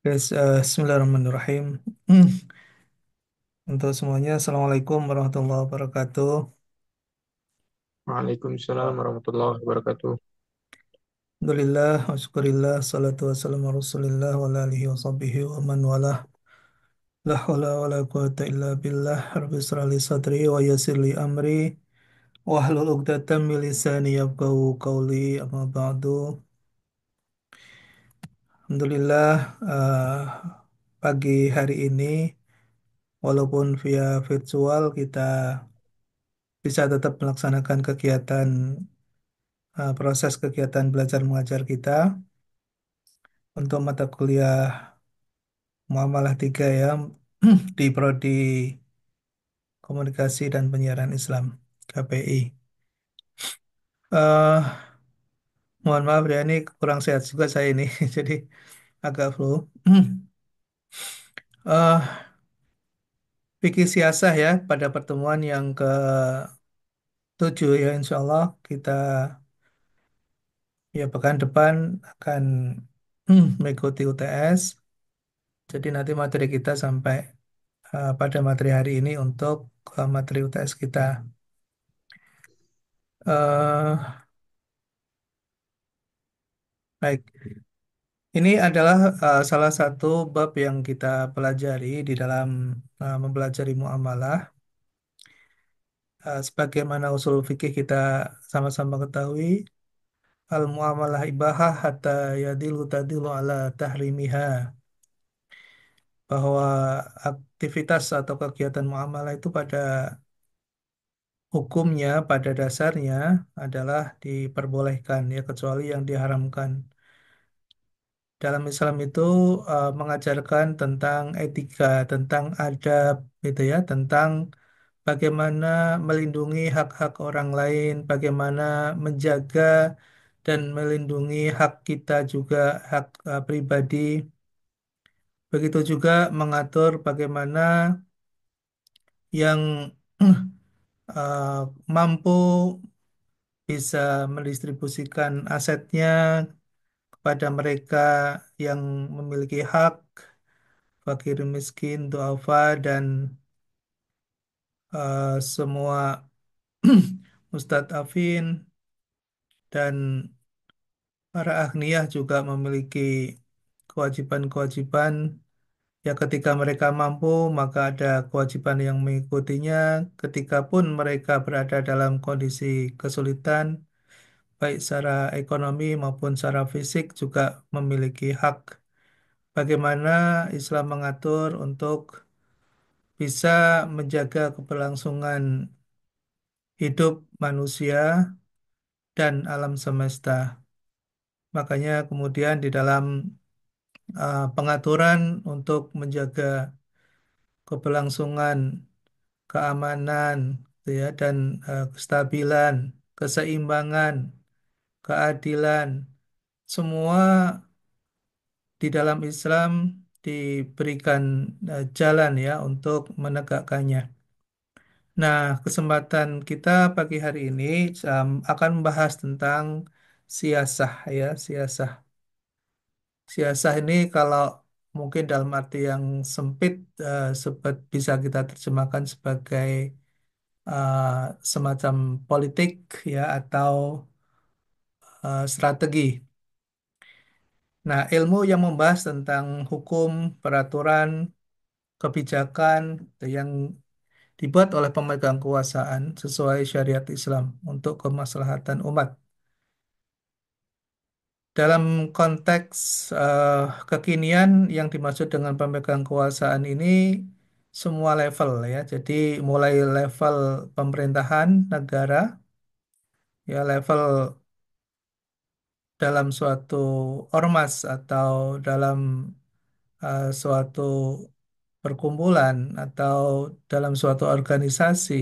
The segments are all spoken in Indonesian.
Guys, Bismillahirrahmanirrahim. Untuk semuanya, Assalamualaikum warahmatullahi wabarakatuh. Waalaikumsalam warahmatullahi wabarakatuh. Alhamdulillah, wa syukurillah, salatu wassalamu ala rasulillah wa ala alihi wa sahbihi wa man walah. La hawla wa la quwata illa billah. Rabbi israh li sadri wa yassir li amri. Wahlul 'uqdatam min lisani yafqahu qawli. Amma ba'du. Alhamdulillah, pagi hari ini, walaupun via virtual, kita bisa tetap melaksanakan kegiatan proses kegiatan belajar mengajar kita untuk mata kuliah Muamalah 3 ya di Prodi Komunikasi dan Penyiaran Islam KPI. eh Mohon maaf ya, ini kurang sehat juga saya ini jadi agak flu. Fikih siasah ya, pada pertemuan yang ke-7 ya, insya Allah kita ya pekan depan akan mengikuti UTS. Jadi nanti materi kita sampai pada materi hari ini untuk materi UTS kita. eh Baik, ini adalah salah satu bab yang kita pelajari di dalam mempelajari muamalah. Sebagaimana usul fikih kita sama-sama ketahui, al-muamalah ibahah hatta yadilu tadilu ala tahrimiha, bahwa aktivitas atau kegiatan muamalah itu pada hukumnya, pada dasarnya adalah diperbolehkan ya, kecuali yang diharamkan. Dalam Islam itu mengajarkan tentang etika, tentang adab, gitu ya, tentang bagaimana melindungi hak-hak orang lain, bagaimana menjaga dan melindungi hak kita juga, hak pribadi. Begitu juga mengatur bagaimana yang mampu bisa mendistribusikan asetnya kepada mereka yang memiliki hak, fakir miskin, duafa, dan semua mustadafin dan para agniya juga memiliki kewajiban-kewajiban. Ya, ketika mereka mampu, maka ada kewajiban yang mengikutinya. Ketika pun mereka berada dalam kondisi kesulitan, baik secara ekonomi maupun secara fisik, juga memiliki hak. Bagaimana Islam mengatur untuk bisa menjaga keberlangsungan hidup manusia dan alam semesta. Makanya kemudian di dalam pengaturan untuk menjaga keberlangsungan, keamanan, gitu ya, dan kestabilan, keseimbangan, keadilan, semua di dalam Islam diberikan jalan ya untuk menegakkannya. Nah, kesempatan kita pagi hari ini akan membahas tentang siasah ya, siasah. Siasah ini kalau mungkin dalam arti yang sempit bisa kita terjemahkan sebagai eh, semacam politik ya, atau strategi. Nah, ilmu yang membahas tentang hukum, peraturan, kebijakan yang dibuat oleh pemegang kekuasaan sesuai syariat Islam untuk kemaslahatan umat. Dalam konteks eh, kekinian, yang dimaksud dengan pemegang kekuasaan ini semua level ya. Jadi mulai level pemerintahan negara, ya, level dalam suatu ormas atau dalam suatu perkumpulan atau dalam suatu organisasi,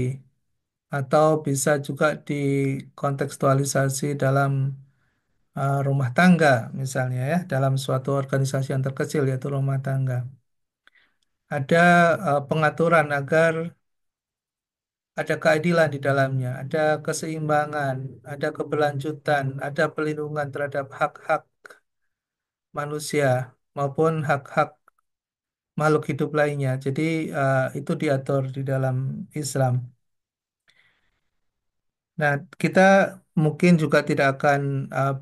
atau bisa juga dikontekstualisasi dalam rumah tangga misalnya ya, dalam suatu organisasi yang terkecil yaitu rumah tangga. Ada pengaturan agar ada keadilan di dalamnya, ada keseimbangan, ada keberlanjutan, ada pelindungan terhadap hak-hak manusia. maupun hak-hak makhluk hidup lainnya. Jadi itu diatur di dalam Islam. Nah, kita mungkin juga tidak akan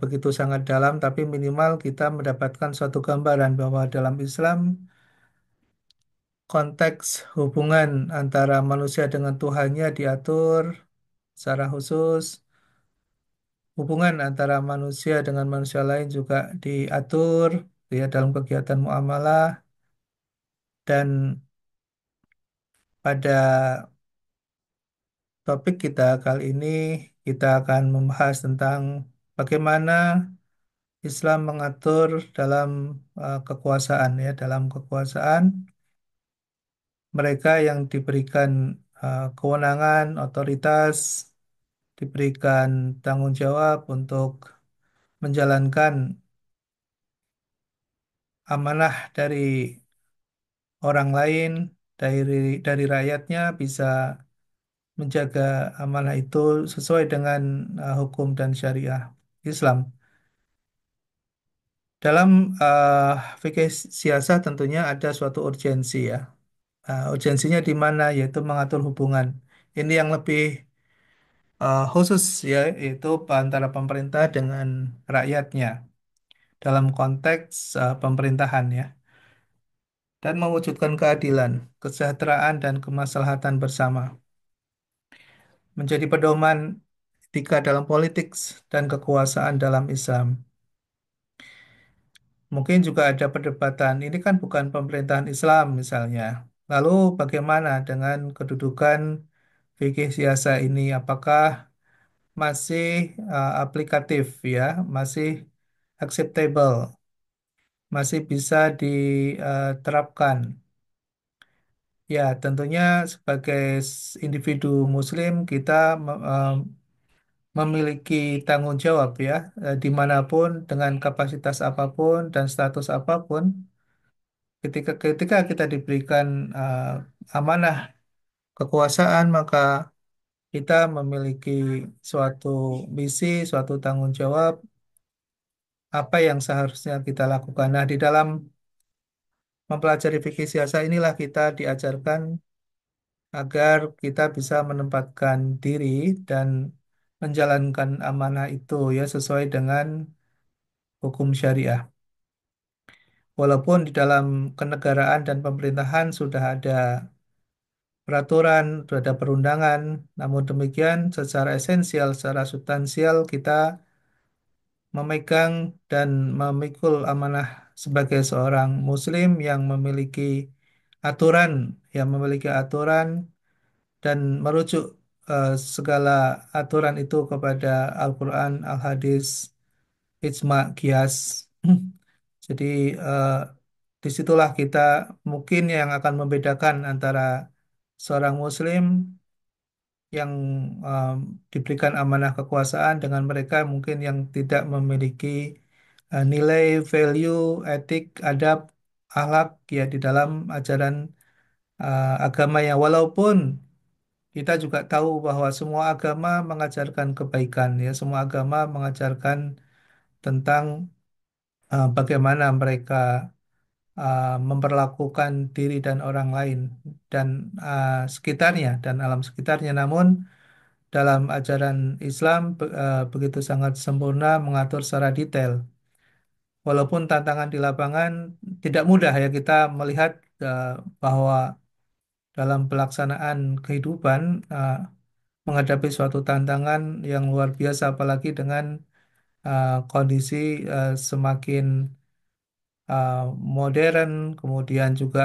begitu sangat dalam, tapi minimal kita mendapatkan suatu gambaran bahwa dalam Islam konteks hubungan antara manusia dengan Tuhannya diatur secara khusus, hubungan antara manusia dengan manusia lain juga diatur ya dalam kegiatan muamalah dan pada topik kita kali ini kita akan membahas tentang bagaimana Islam mengatur dalam kekuasaan ya dalam kekuasaan mereka yang diberikan kewenangan, otoritas, diberikan tanggung jawab untuk menjalankan amanah dari orang lain, dari rakyatnya bisa menjaga amanah itu sesuai dengan hukum dan syariah Islam. Dalam fikih siasat tentunya ada suatu urgensi ya. Urgensinya di mana yaitu mengatur hubungan. Ini yang lebih khusus ya, yaitu antara pemerintah dengan rakyatnya dalam konteks pemerintahan ya, dan mewujudkan keadilan, kesejahteraan dan kemaslahatan bersama menjadi pedoman etika dalam politik dan kekuasaan dalam Islam. Mungkin juga ada perdebatan, ini kan bukan pemerintahan Islam misalnya. Lalu bagaimana dengan kedudukan fikih siasa ini? Apakah masih aplikatif ya, masih acceptable, masih bisa diterapkan. Ya, tentunya sebagai individu Muslim kita memiliki tanggung jawab ya, dimanapun dengan kapasitas apapun dan status apapun, ketika ketika kita diberikan amanah kekuasaan maka kita memiliki suatu misi, suatu tanggung jawab apa yang seharusnya kita lakukan. Nah, di dalam mempelajari fikih siasa inilah kita diajarkan agar kita bisa menempatkan diri dan menjalankan amanah itu ya sesuai dengan hukum syariah. Walaupun di dalam kenegaraan dan pemerintahan sudah ada peraturan, sudah ada perundangan, namun demikian secara esensial, secara substansial kita memegang dan memikul amanah sebagai seorang muslim yang memiliki aturan dan merujuk segala aturan itu kepada Al-Quran, Al-Hadis, Ijma, Qiyas. Jadi eh, disitulah kita mungkin yang akan membedakan antara seorang muslim yang um, diberikan amanah kekuasaan dengan mereka mungkin yang tidak memiliki nilai, value, etik, adab, akhlak ya di dalam ajaran agamanya. Walaupun kita juga tahu bahwa semua agama mengajarkan kebaikan ya, semua agama mengajarkan tentang bagaimana mereka memperlakukan diri dan orang lain dan sekitarnya dan alam sekitarnya. Namun dalam ajaran Islam begitu sangat sempurna mengatur secara detail. Walaupun tantangan di lapangan tidak mudah ya kita melihat eh, bahwa dalam pelaksanaan kehidupan menghadapi suatu tantangan yang luar biasa apalagi dengan kondisi semakin uh, modern, kemudian juga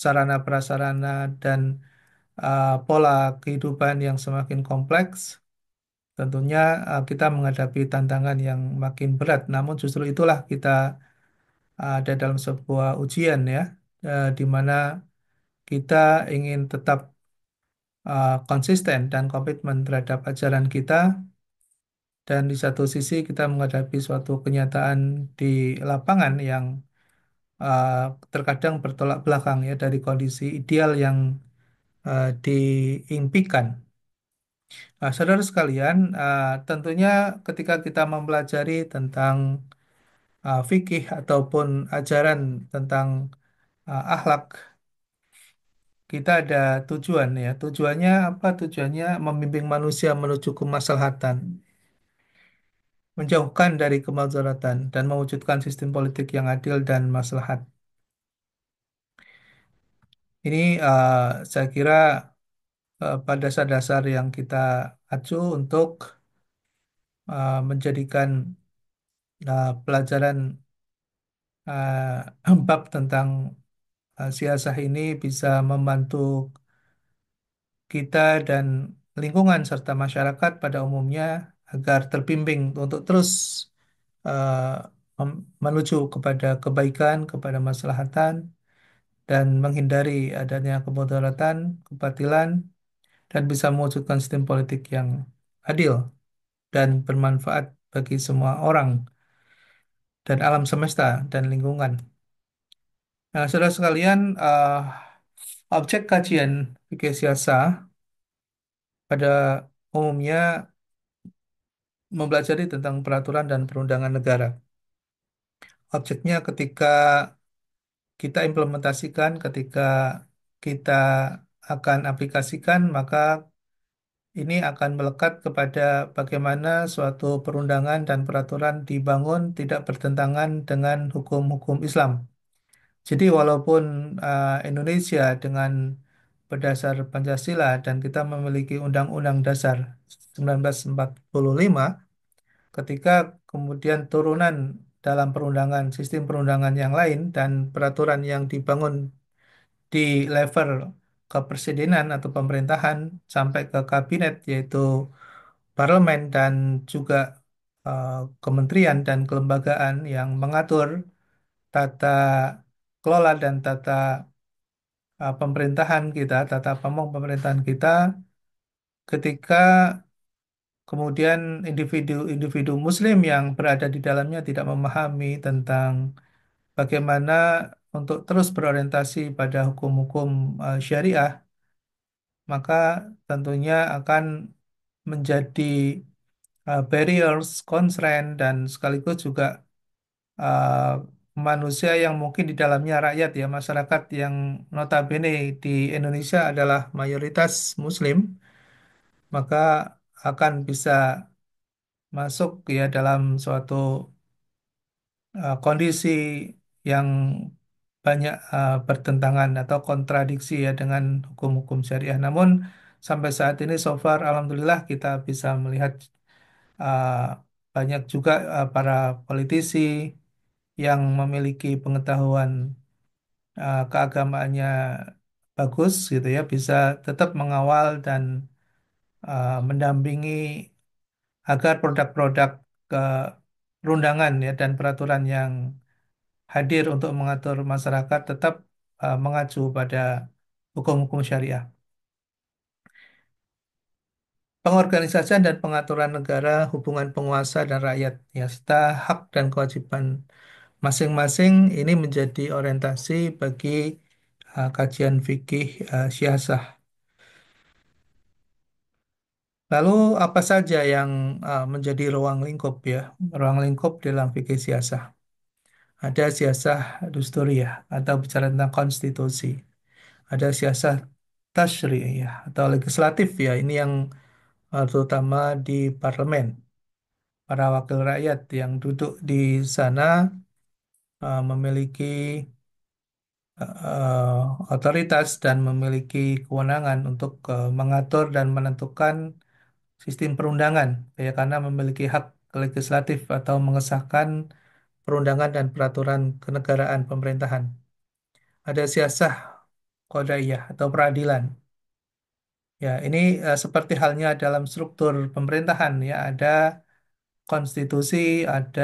sarana prasarana dan pola kehidupan yang semakin kompleks. Tentunya kita menghadapi tantangan yang makin berat, namun justru itulah kita ada dalam sebuah ujian ya, di mana kita ingin tetap konsisten dan komitmen terhadap ajaran kita, dan di satu sisi kita menghadapi suatu kenyataan di lapangan yang uh, terkadang bertolak belakang ya dari kondisi ideal yang diimpikan. Nah, saudara sekalian, tentunya ketika kita mempelajari tentang fikih ataupun ajaran tentang akhlak, kita ada tujuan ya. Tujuannya apa? Tujuannya membimbing manusia menuju kemaslahatan, menjauhkan dari kemadaratan dan mewujudkan sistem politik yang adil dan maslahat. Ini saya kira pada dasar-dasar yang kita acu untuk menjadikan pelajaran bab tentang siasah ini bisa membantu kita dan lingkungan serta masyarakat pada umumnya agar terbimbing untuk terus eh, menuju kepada kebaikan, kepada maslahatan, dan menghindari adanya kemudaratan, kebatilan, dan bisa mewujudkan sistem politik yang adil dan bermanfaat bagi semua orang dan alam semesta dan lingkungan. Nah, saudara sekalian, objek kajian fikih siasah pada umumnya mempelajari tentang peraturan dan perundangan negara. Objeknya ketika kita implementasikan, ketika kita akan aplikasikan, maka ini akan melekat kepada bagaimana suatu perundangan dan peraturan dibangun tidak bertentangan dengan hukum-hukum Islam. Jadi walaupun Indonesia dengan berdasar Pancasila dan kita memiliki Undang-Undang Dasar 1945, ketika kemudian turunan dalam perundangan, sistem perundangan yang lain dan peraturan yang dibangun di level kepresidenan atau pemerintahan sampai ke kabinet yaitu parlemen dan juga eh, kementerian dan kelembagaan yang mengatur tata kelola dan tata pemerintahan kita, tata pamong pemerintahan kita ketika kemudian individu-individu Muslim yang berada di dalamnya tidak memahami tentang bagaimana untuk terus berorientasi pada hukum-hukum syariah, maka tentunya akan menjadi barriers, constraint, dan sekaligus juga uh, manusia yang mungkin di dalamnya rakyat ya, masyarakat yang notabene di Indonesia adalah mayoritas Muslim, maka akan bisa masuk ya dalam suatu kondisi yang banyak bertentangan atau kontradiksi ya dengan hukum-hukum syariah. Namun sampai saat ini so far alhamdulillah kita bisa melihat uh, banyak juga para politisi yang memiliki pengetahuan keagamaannya bagus gitu ya bisa tetap mengawal dan mendampingi agar produk-produk ke perundangan ya dan peraturan yang hadir untuk mengatur masyarakat tetap mengacu pada hukum-hukum syariah. Pengorganisasian dan pengaturan negara, hubungan penguasa dan rakyat, ya, serta hak dan kewajiban masing-masing ini menjadi orientasi bagi kajian fikih syiasah. Lalu apa saja yang menjadi ruang lingkup ya? Ruang lingkup dalam fikih syiasah. Ada syiasah dusturiyah atau bicara tentang konstitusi. Ada siasah tasyri'iyah atau legislatif ya. Ini yang terutama di parlemen. Para wakil rakyat yang duduk di sana memiliki otoritas dan memiliki kewenangan untuk mengatur dan menentukan sistem perundangan ya karena memiliki hak legislatif atau mengesahkan perundangan dan peraturan kenegaraan pemerintahan. Ada siasah qadaiyah atau peradilan. Ya, ini seperti halnya dalam struktur pemerintahan ya, ada konstitusi, ada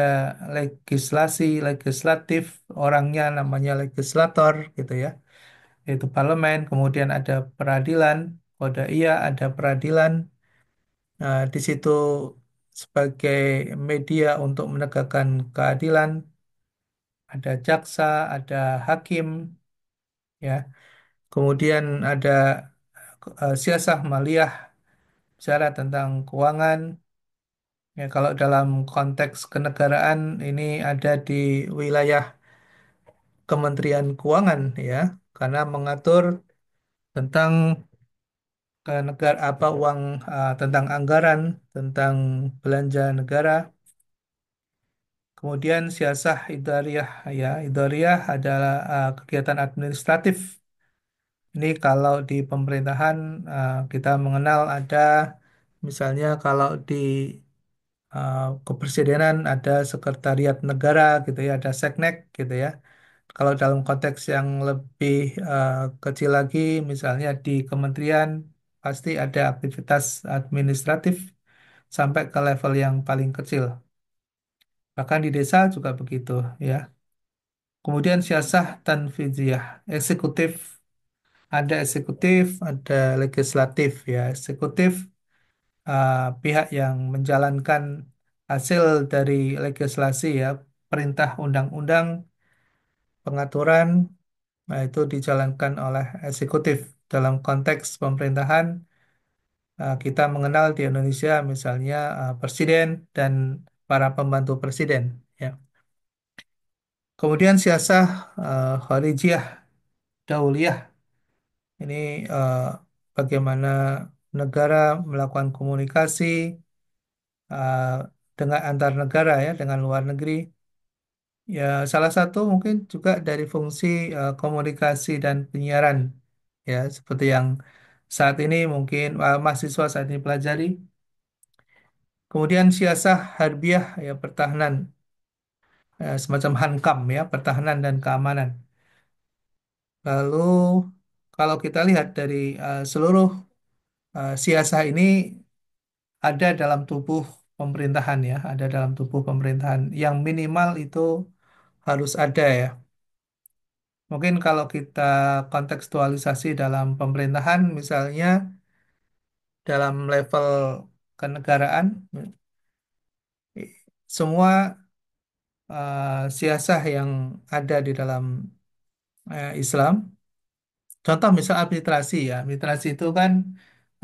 legislasi, legislatif, orangnya namanya legislator gitu ya, yaitu parlemen, kemudian ada peradilan, qadaiyah, ada peradilan. Nah, di situ sebagai media untuk menegakkan keadilan, ada jaksa, ada hakim, ya. Kemudian ada siasah maliyah, bicara tentang keuangan, Ya, kalau dalam konteks kenegaraan ini ada di wilayah Kementerian Keuangan ya, karena mengatur tentang ke negara apa uang tentang anggaran, tentang belanja negara. Kemudian siasah idariyah ya, idariyah adalah kegiatan administratif. Ini kalau di pemerintahan kita mengenal ada misalnya kalau di kepresidenan ada sekretariat negara gitu ya, ada seknek gitu ya. Kalau dalam konteks yang lebih eh, kecil lagi, misalnya di kementerian pasti ada aktivitas administratif sampai ke level yang paling kecil. Bahkan di desa juga begitu ya. Kemudian siasah tanfidiyah, eksekutif, ada legislatif ya. Eksekutif pihak yang menjalankan hasil dari legislasi ya, perintah undang-undang, pengaturan, nah itu dijalankan oleh eksekutif. Dalam konteks pemerintahan, kita mengenal di Indonesia misalnya presiden dan para pembantu presiden ya. Kemudian siasah kharijiyah, dauliyah. Ini eh, bagaimana negara melakukan komunikasi eh, dengan antar negara ya, dengan luar negeri. Ya, salah satu mungkin juga dari fungsi komunikasi dan penyiaran ya, seperti yang saat ini mungkin mahasiswa saat ini pelajari. Kemudian siasah harbiah ya, pertahanan semacam hankam ya, pertahanan dan keamanan. Lalu kalau kita lihat dari seluruh siasah ini ada dalam tubuh pemerintahan ya, ada dalam tubuh pemerintahan yang minimal itu harus ada ya. Mungkin kalau kita kontekstualisasi dalam pemerintahan, misalnya dalam level kenegaraan, semua siasah yang ada di dalam Islam, contoh misal administrasi ya, administrasi itu kan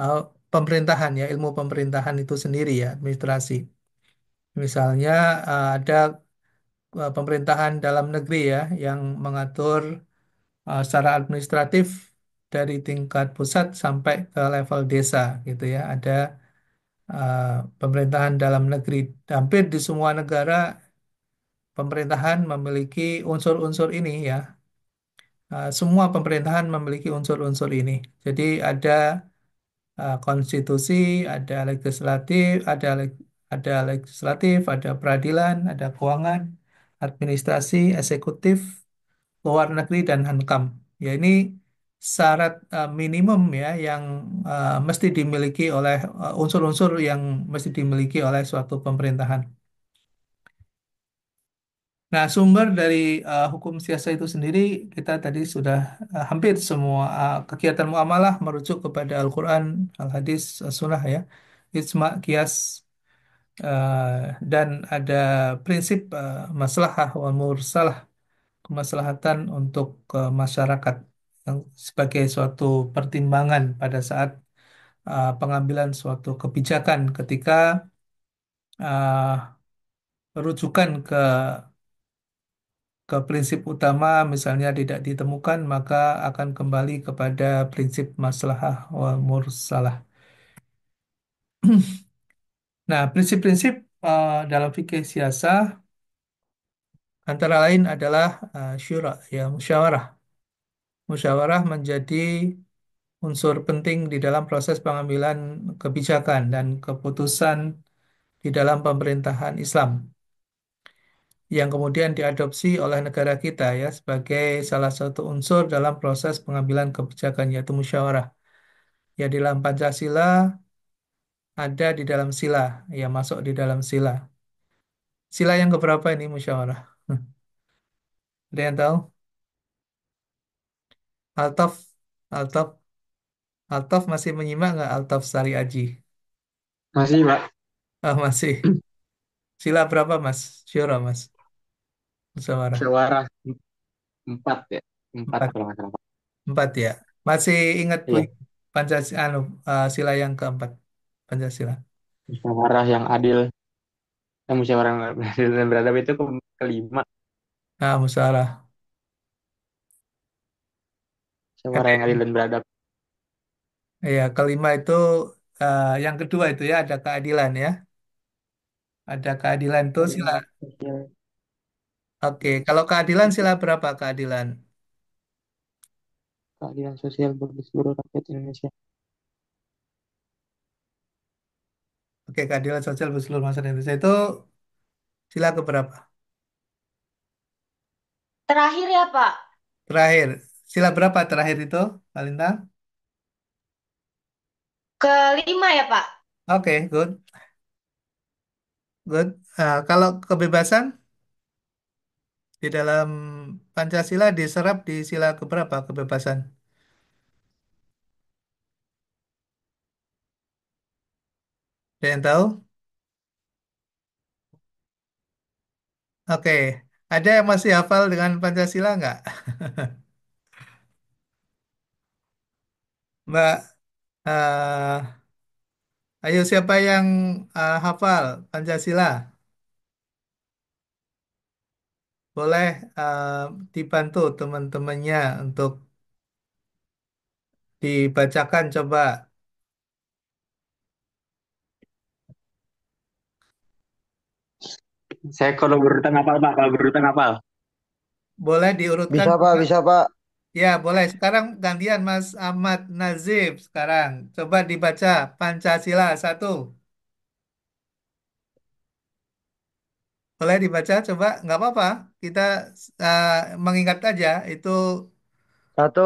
eh, pemerintahan ya, ilmu pemerintahan itu sendiri ya, administrasi. Misalnya ada pemerintahan dalam negeri ya yang mengatur secara administratif dari tingkat pusat sampai ke level desa gitu ya. Ada uh, pemerintahan dalam negeri. Hampir di semua negara pemerintahan memiliki unsur-unsur ini ya. Semua pemerintahan memiliki unsur-unsur ini. Jadi ada konstitusi, ada legislatif, ada peradilan, ada keuangan, administrasi, eksekutif, luar negeri dan hankam. Ya ini syarat minimum ya yang mesti dimiliki oleh unsur-unsur yang mesti dimiliki oleh suatu pemerintahan. Nah, sumber dari hukum siasa itu sendiri kita tadi sudah hampir semua kegiatan muamalah merujuk kepada Al-Quran, Al-Hadis, As-Sunnah ya, ijma, qiyas, eh, dan ada prinsip maslahah wal mursalah, kemaslahatan untuk masyarakat yang sebagai suatu pertimbangan pada saat pengambilan suatu kebijakan ketika rujukan ke prinsip utama misalnya tidak ditemukan maka akan kembali kepada prinsip maslahah wal mursalah. Nah, prinsip-prinsip dalam fikih siasah antara lain adalah syura ya musyawarah. Musyawarah menjadi unsur penting di dalam proses pengambilan kebijakan dan keputusan di dalam pemerintahan Islam yang kemudian diadopsi oleh negara kita ya sebagai salah satu unsur dalam proses pengambilan kebijakan yaitu musyawarah. Ya di dalam Pancasila ada di dalam sila, ya masuk di dalam sila. Sila yang keberapa ini musyawarah? Ada yang tahu? Altaf, Altaf, Altaf masih menyimak nggak Altaf Sari Aji? Masih, Pak. Ah, masih. Sila berapa Mas? Syura Mas, musyawarah. Musyawarah empat ya. Empat Empat. kalau nggak salah, Pak. Empat ya. Masih ingat Iya, bunyi Pancasila, sila yang keempat Pancasila. musyawarah yang adil. yang musyawarah adil dan beradab itu kelima. Nah, musyawarah. Musyawarah yang adil dan beradab. Ya, kelima itu yang kedua itu ya ada keadilan ya. Ada keadilan itu sila. Keadilan sosial. Oke, kalau keadilan sila berapa keadilan? Keadilan sosial bagi seluruh rakyat Indonesia. Oke, keadilan sosial bagi seluruh masyarakat Indonesia itu sila keberapa? Terakhir ya, Pak. Terakhir. Sila berapa terakhir itu, Kalintang? Kelima ya, Pak. Oke, good, good. Kalau kebebasan di dalam Pancasila diserap di sila keberapa kebebasan? Ada yang tahu? Oke, ada yang masih hafal dengan Pancasila nggak? Mbak, ayo siapa yang hafal Pancasila? Boleh dibantu teman-temannya untuk dibacakan coba. Saya kalau berurutan apal, Pak. Kalau berurutan apal. Boleh diurutkan Bisa Pak, coba. bisa Pak. Ya, boleh. Sekarang gantian Mas Ahmad Nazif sekarang. Coba dibaca Pancasila satu. Boleh dibaca coba? Nggak apa-apa. Kita uh, mengingat aja itu. Satu,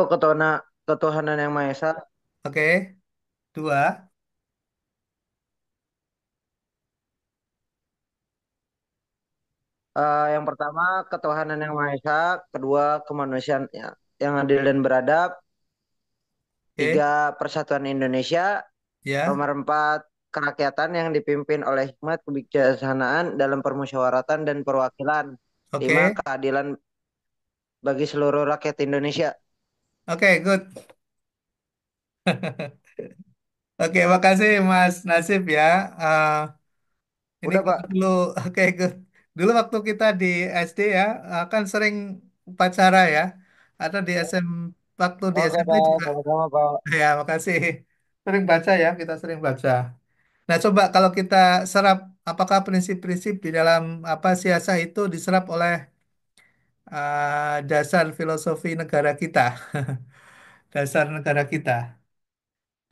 ketuhanan yang Maha Esa. Oke. Dua. Yang pertama, ketuhanan yang Maha Esa. Kedua, kemanusiaan yang adil dan beradab. Oke. Tiga, persatuan Indonesia. Ya. Nomor empat, kerakyatan yang dipimpin oleh hikmat kebijaksanaan dalam permusyawaratan dan perwakilan. Lima, Oke. keadilan bagi seluruh rakyat Indonesia. Oke, good. Oke, makasih Mas Nasib ya. Uh, Ini Udah kita Pak. dulu, oke, good. Dulu waktu kita di SD ya, kan sering upacara ya. Atau di waktu di Oke SMP Pak, juga. sama-sama Pak. Ya, makasih. Sering baca ya, kita sering baca. Nah, coba kalau kita serap, apakah prinsip-prinsip di dalam apa siasa itu diserap oleh dasar filosofi negara kita, dasar negara kita,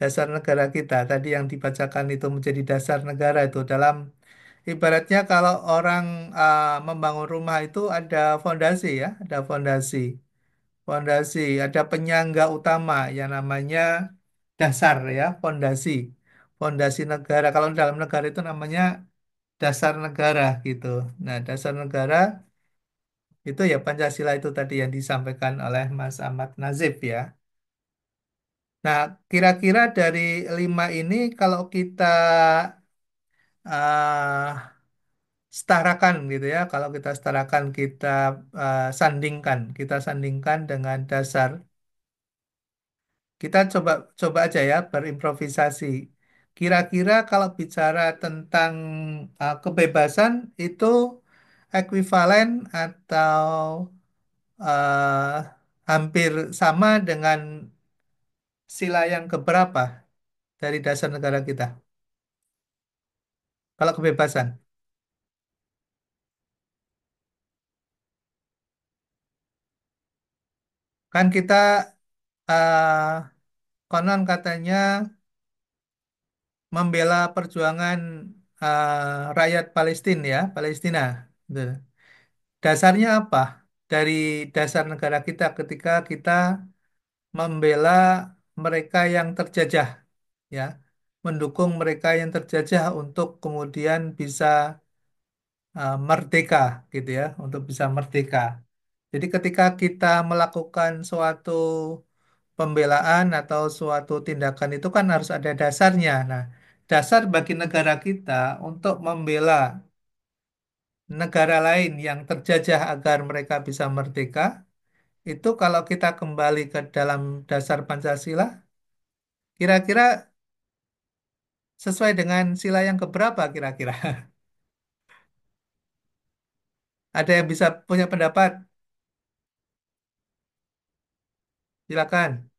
dasar negara kita. Tadi yang dibacakan itu menjadi dasar negara itu dalam ibaratnya kalau orang membangun rumah itu ada fondasi ya, ada fondasi, fondasi, ada penyangga utama yang namanya dasar ya, fondasi, fondasi negara. Kalau dalam negara itu namanya dasar negara gitu. Nah, dasar negara itu ya Pancasila itu tadi yang disampaikan oleh Mas Ahmad Nazif ya. Nah, kira-kira dari lima ini kalau kita ah, setarakan gitu ya, kalau kita setarakan kita sandingkan dengan dasar. Kita coba coba aja ya berimprovisasi. Kira-kira kalau bicara tentang kebebasan itu ekuivalen atau eh, hampir sama dengan sila yang keberapa dari dasar negara kita? Kalau kebebasan, kan kita konon katanya membela perjuangan rakyat Palestina ya, Palestina. Gitu. Dasarnya apa? Dari dasar negara kita ketika kita membela mereka yang terjajah, ya, mendukung mereka yang terjajah untuk kemudian bisa merdeka, gitu ya, untuk bisa merdeka. Jadi ketika kita melakukan suatu pembelaan atau suatu tindakan itu kan harus ada dasarnya. Nah, dasar bagi negara kita untuk membela negara lain yang terjajah agar mereka bisa merdeka, itu kalau kita kembali ke dalam dasar Pancasila, kira-kira sesuai dengan sila yang keberapa kira-kira? Ada yang bisa punya pendapat? Silakan.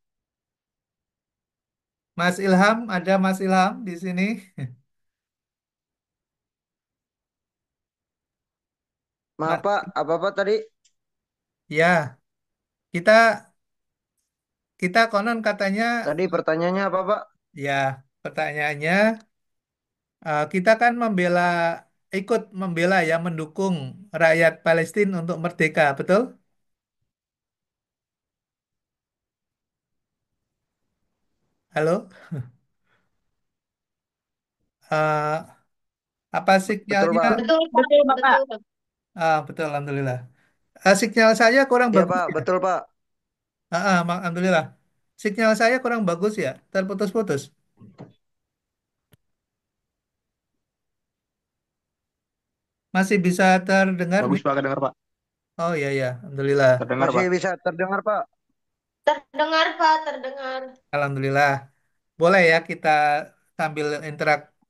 Mas Ilham, ada Mas Ilham di sini? Maaf Mas, Pak, apa-apa tadi? ya, kita kita konon katanya, Tadi pertanyaannya apa Pak? ya, pertanyaannya, kita kan ikut membela ya, mendukung rakyat Palestina untuk merdeka, betul? Halo? Eh, apa Betul sinyalnya? Pak. Betul, Pak. Betul, Bapak. Betul. Betul, Alhamdulillah. Sinyal saya kurang Iya bagus Pak, ya? betul Pak. Alhamdulillah. Sinyal saya kurang bagus ya? Terputus-putus. Masih bisa terdengar Bagus nih? Pak, kedengar Pak. Oh iya, ya. Alhamdulillah. Terdengar Masih Pak. bisa terdengar Pak. Terdengar, Pak, terdengar. Alhamdulillah. Boleh ya kita sambil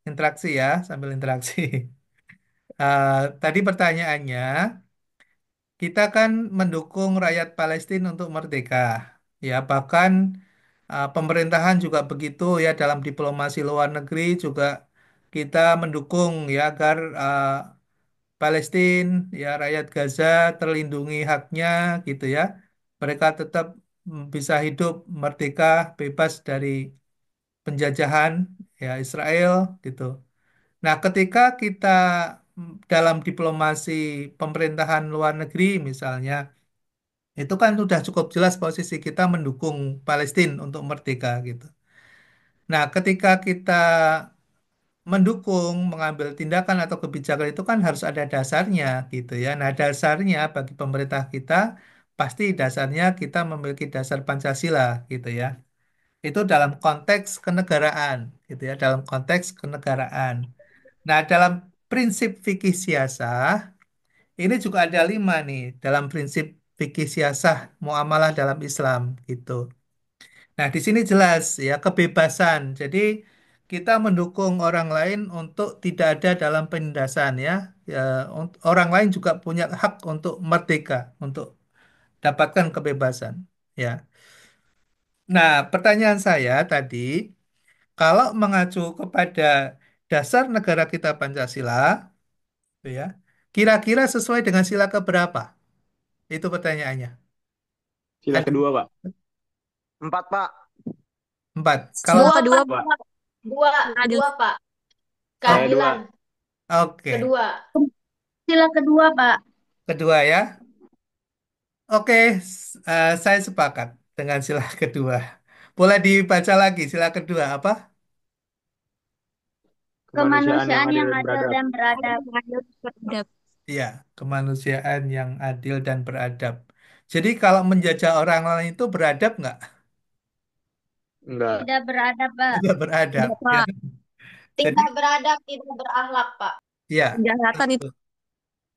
interaksi ya, sambil interaksi. Tadi pertanyaannya, kita kan mendukung rakyat Palestina untuk merdeka. Ya, bahkan pemerintahan juga begitu ya dalam diplomasi luar negeri juga kita mendukung ya agar Palestina ya rakyat Gaza terlindungi haknya gitu ya. Mereka tetap bisa hidup merdeka, bebas dari penjajahan ya Israel gitu. Nah, ketika kita dalam diplomasi pemerintahan luar negeri misalnya, itu kan sudah cukup jelas posisi kita mendukung Palestina untuk merdeka gitu. Nah, ketika kita mendukung mengambil tindakan atau kebijakan itu kan harus ada dasarnya gitu ya. Nah, dasarnya bagi pemerintah kita pasti dasarnya kita memiliki dasar Pancasila gitu ya. Itu dalam konteks kenegaraan gitu ya, dalam konteks kenegaraan. Nah, dalam prinsip fikih siasah ini juga ada 5 nih dalam prinsip fikih siasah muamalah dalam Islam gitu. Nah, di sini jelas ya kebebasan. Jadi kita mendukung orang lain untuk tidak ada dalam penindasan ya. Ya, orang lain juga punya hak untuk merdeka, untuk dapatkan kebebasan. Ya. Nah, pertanyaan saya tadi, kalau mengacu kepada dasar negara kita Pancasila, gitu ya, kira-kira sesuai dengan sila keberapa? Itu pertanyaannya. Sila Ada kedua Pak. 4 Pak. 4. Kalau Sila Dua, kedua, Pak. Pak. Dua, adil. dua, Pak. Saya dua. Keadilan. oke, Kedua. Sila kedua, Pak. kedua ya. Oke, saya sepakat dengan sila kedua. Boleh dibaca lagi sila kedua apa? Kemanusiaan yang adil Yang dan adil beradab. dan beradab. Beradab. Iya, kemanusiaan yang adil dan beradab. Jadi kalau menjajah orang lain itu beradab nggak? Enggak. Tidak beradab, Pak. Tidak beradab. Tidak, Ya. Pak. Jadi, Tidak beradab, tidak berakhlak, Pak. ya, Kejahatan itu.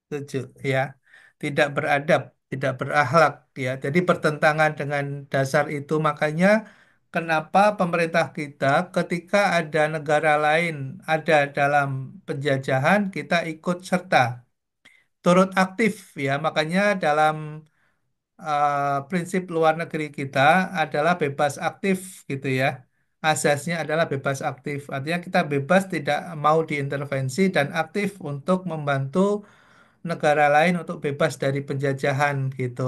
setuju, ya. Tidak beradab, tidak berakhlak, ya. Jadi bertentangan dengan dasar itu, makanya kenapa pemerintah kita ketika ada negara lain ada dalam penjajahan, kita ikut serta, turut aktif, ya. Makanya dalam prinsip luar negeri kita adalah bebas aktif, gitu ya. Asasnya adalah bebas aktif, artinya kita bebas tidak mau diintervensi dan aktif untuk membantu negara lain untuk bebas dari penjajahan gitu.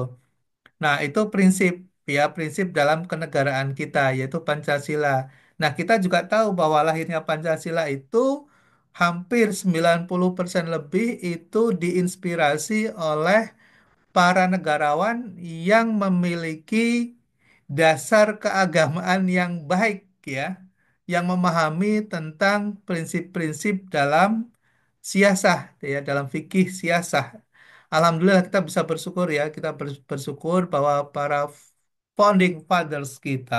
Nah, itu prinsip ya, prinsip dalam kenegaraan kita yaitu Pancasila. Nah, kita juga tahu bahwa lahirnya Pancasila itu hampir 90% lebih itu diinspirasi oleh para negarawan yang memiliki dasar keagamaan yang baik ya, yang memahami tentang prinsip-prinsip dalam siasah ya, dalam fikih siasah. Alhamdulillah kita bisa bersyukur ya, kita bersyukur bahwa para founding fathers kita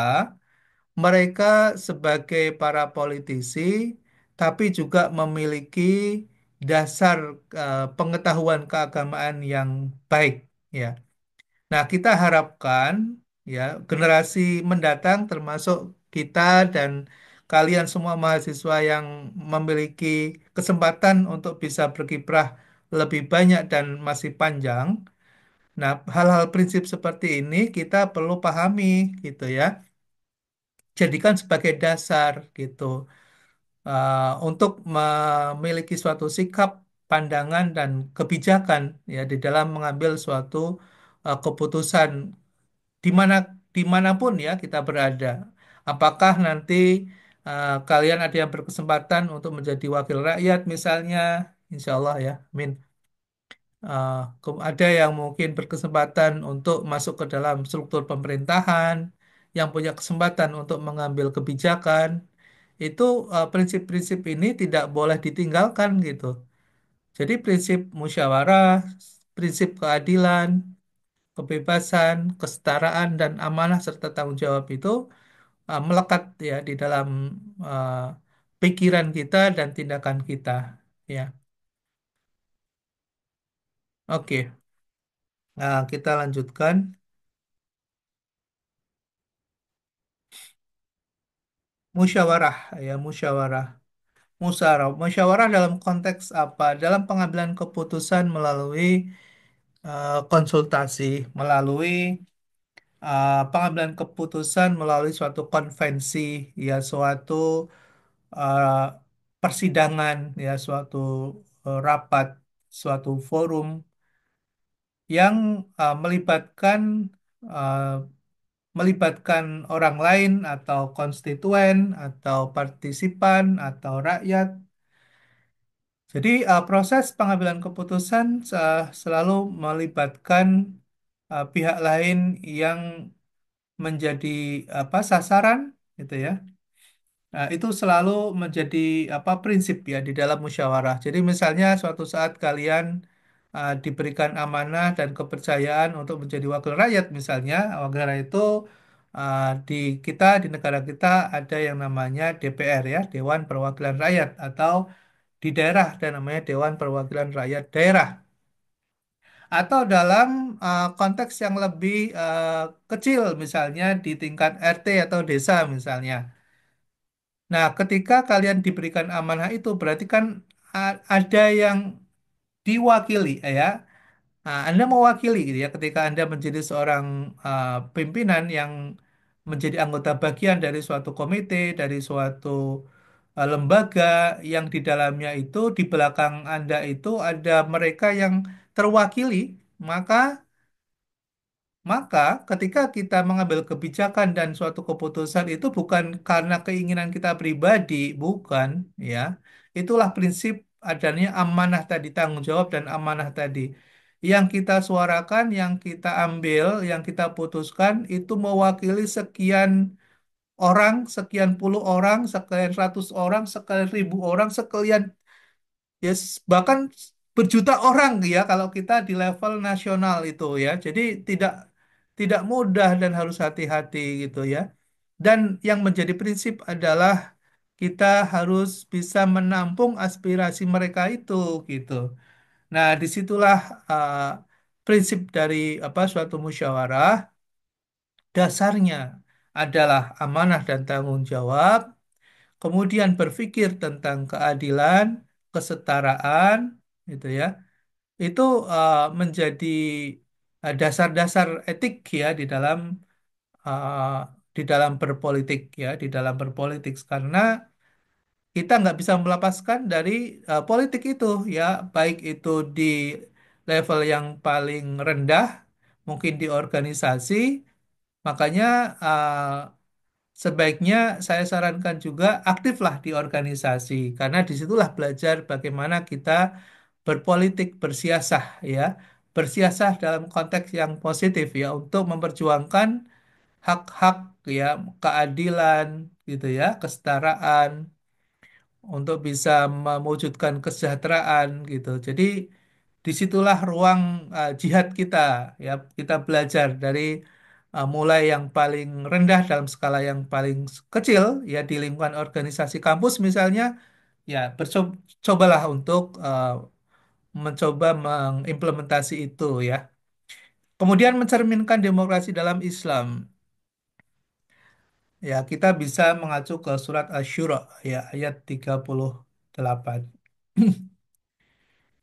mereka sebagai para politisi tapi juga memiliki dasar pengetahuan keagamaan yang baik ya. Nah, kita harapkan ya generasi mendatang termasuk kita dan kalian semua mahasiswa yang memiliki kesempatan untuk bisa berkiprah lebih banyak dan masih panjang. Nah, hal-hal prinsip seperti ini kita perlu pahami gitu ya. Jadikan sebagai dasar gitu untuk memiliki suatu sikap, pandangan dan kebijakan ya di dalam mengambil suatu keputusan di mana dimanapun ya kita berada. Apakah nanti kalian ada yang berkesempatan untuk menjadi wakil rakyat misalnya, insya Allah ya, amin. Ada yang mungkin berkesempatan untuk masuk ke dalam struktur pemerintahan, yang punya kesempatan untuk mengambil kebijakan, itu prinsip-prinsip ini tidak boleh ditinggalkan gitu. Jadi prinsip musyawarah, prinsip keadilan, kebebasan, kesetaraan, dan amanah serta tanggung jawab itu melekat ya di dalam uh, pikiran kita dan tindakan kita. Ya, oke. Nah, kita lanjutkan. Musyawarah, ya musyawarah. Musyawarah dalam konteks apa? Dalam pengambilan keputusan melalui konsultasi, melalui pengambilan keputusan melalui suatu konvensi, ya suatu uh, persidangan, ya suatu rapat, suatu forum yang uh, melibatkan orang lain atau konstituen atau partisipan atau rakyat. Jadi proses pengambilan keputusan selalu melibatkan pihak lain yang menjadi apa sasaran gitu ya. Nah, itu selalu menjadi apa prinsip ya di dalam musyawarah. Jadi misalnya suatu saat kalian diberikan amanah dan kepercayaan untuk menjadi wakil rakyat misalnya, wakil rakyat itu di kita di negara kita ada yang namanya DPR ya, Dewan Perwakilan Rakyat atau di daerah ada namanya Dewan Perwakilan Rakyat Daerah. Atau dalam konteks yang lebih kecil misalnya di tingkat RT atau desa misalnya. Nah, ketika kalian diberikan amanah itu berarti kan ada yang diwakili ya. Nah, Anda mewakili gitu ya ketika Anda menjadi seorang pimpinan yang menjadi anggota bagian dari suatu komite, dari suatu lembaga yang di dalamnya itu di belakang Anda itu ada mereka yang terwakili, maka maka, ketika kita mengambil kebijakan dan suatu keputusan itu bukan karena keinginan kita pribadi, bukan, ya. Itulah prinsip adanya amanah tadi, tanggung jawab dan amanah tadi. Yang kita suarakan, yang kita ambil, yang kita putuskan itu mewakili sekian orang, sekian puluh orang, sekian ratus orang, sekian ribu orang, sekian bahkan berjuta orang ya kalau kita di level nasional itu ya. Jadi tidak tidak mudah dan harus hati-hati gitu ya. Dan yang menjadi prinsip adalah kita harus bisa menampung aspirasi mereka itu gitu. Nah, disitulah uh, prinsip dari apa suatu musyawarah dasarnya adalah amanah dan tanggung jawab, kemudian berpikir tentang keadilan, kesetaraan, gitu ya. Itu menjadi dasar-dasar etik ya uh, di dalam berpolitik ya, di dalam berpolitik karena kita nggak bisa melepaskan dari politik itu ya, baik itu di level yang paling rendah, mungkin di organisasi, makanya sebaiknya saya sarankan juga aktiflah di organisasi karena disitulah belajar bagaimana kita berpolitik, bersiasah ya. Bersiasah dalam konteks yang positif ya untuk memperjuangkan hak-hak ya, keadilan gitu ya, kesetaraan untuk bisa mewujudkan kesejahteraan gitu. Jadi disitulah ruang jihad kita ya. Kita belajar dari mulai yang paling rendah dalam skala yang paling kecil ya di lingkungan organisasi kampus misalnya ya cobalah untuk mencoba mengimplementasi itu ya. Kemudian mencerminkan demokrasi dalam Islam. Ya, kita bisa mengacu ke surat Asy-Syura ya ayat 38.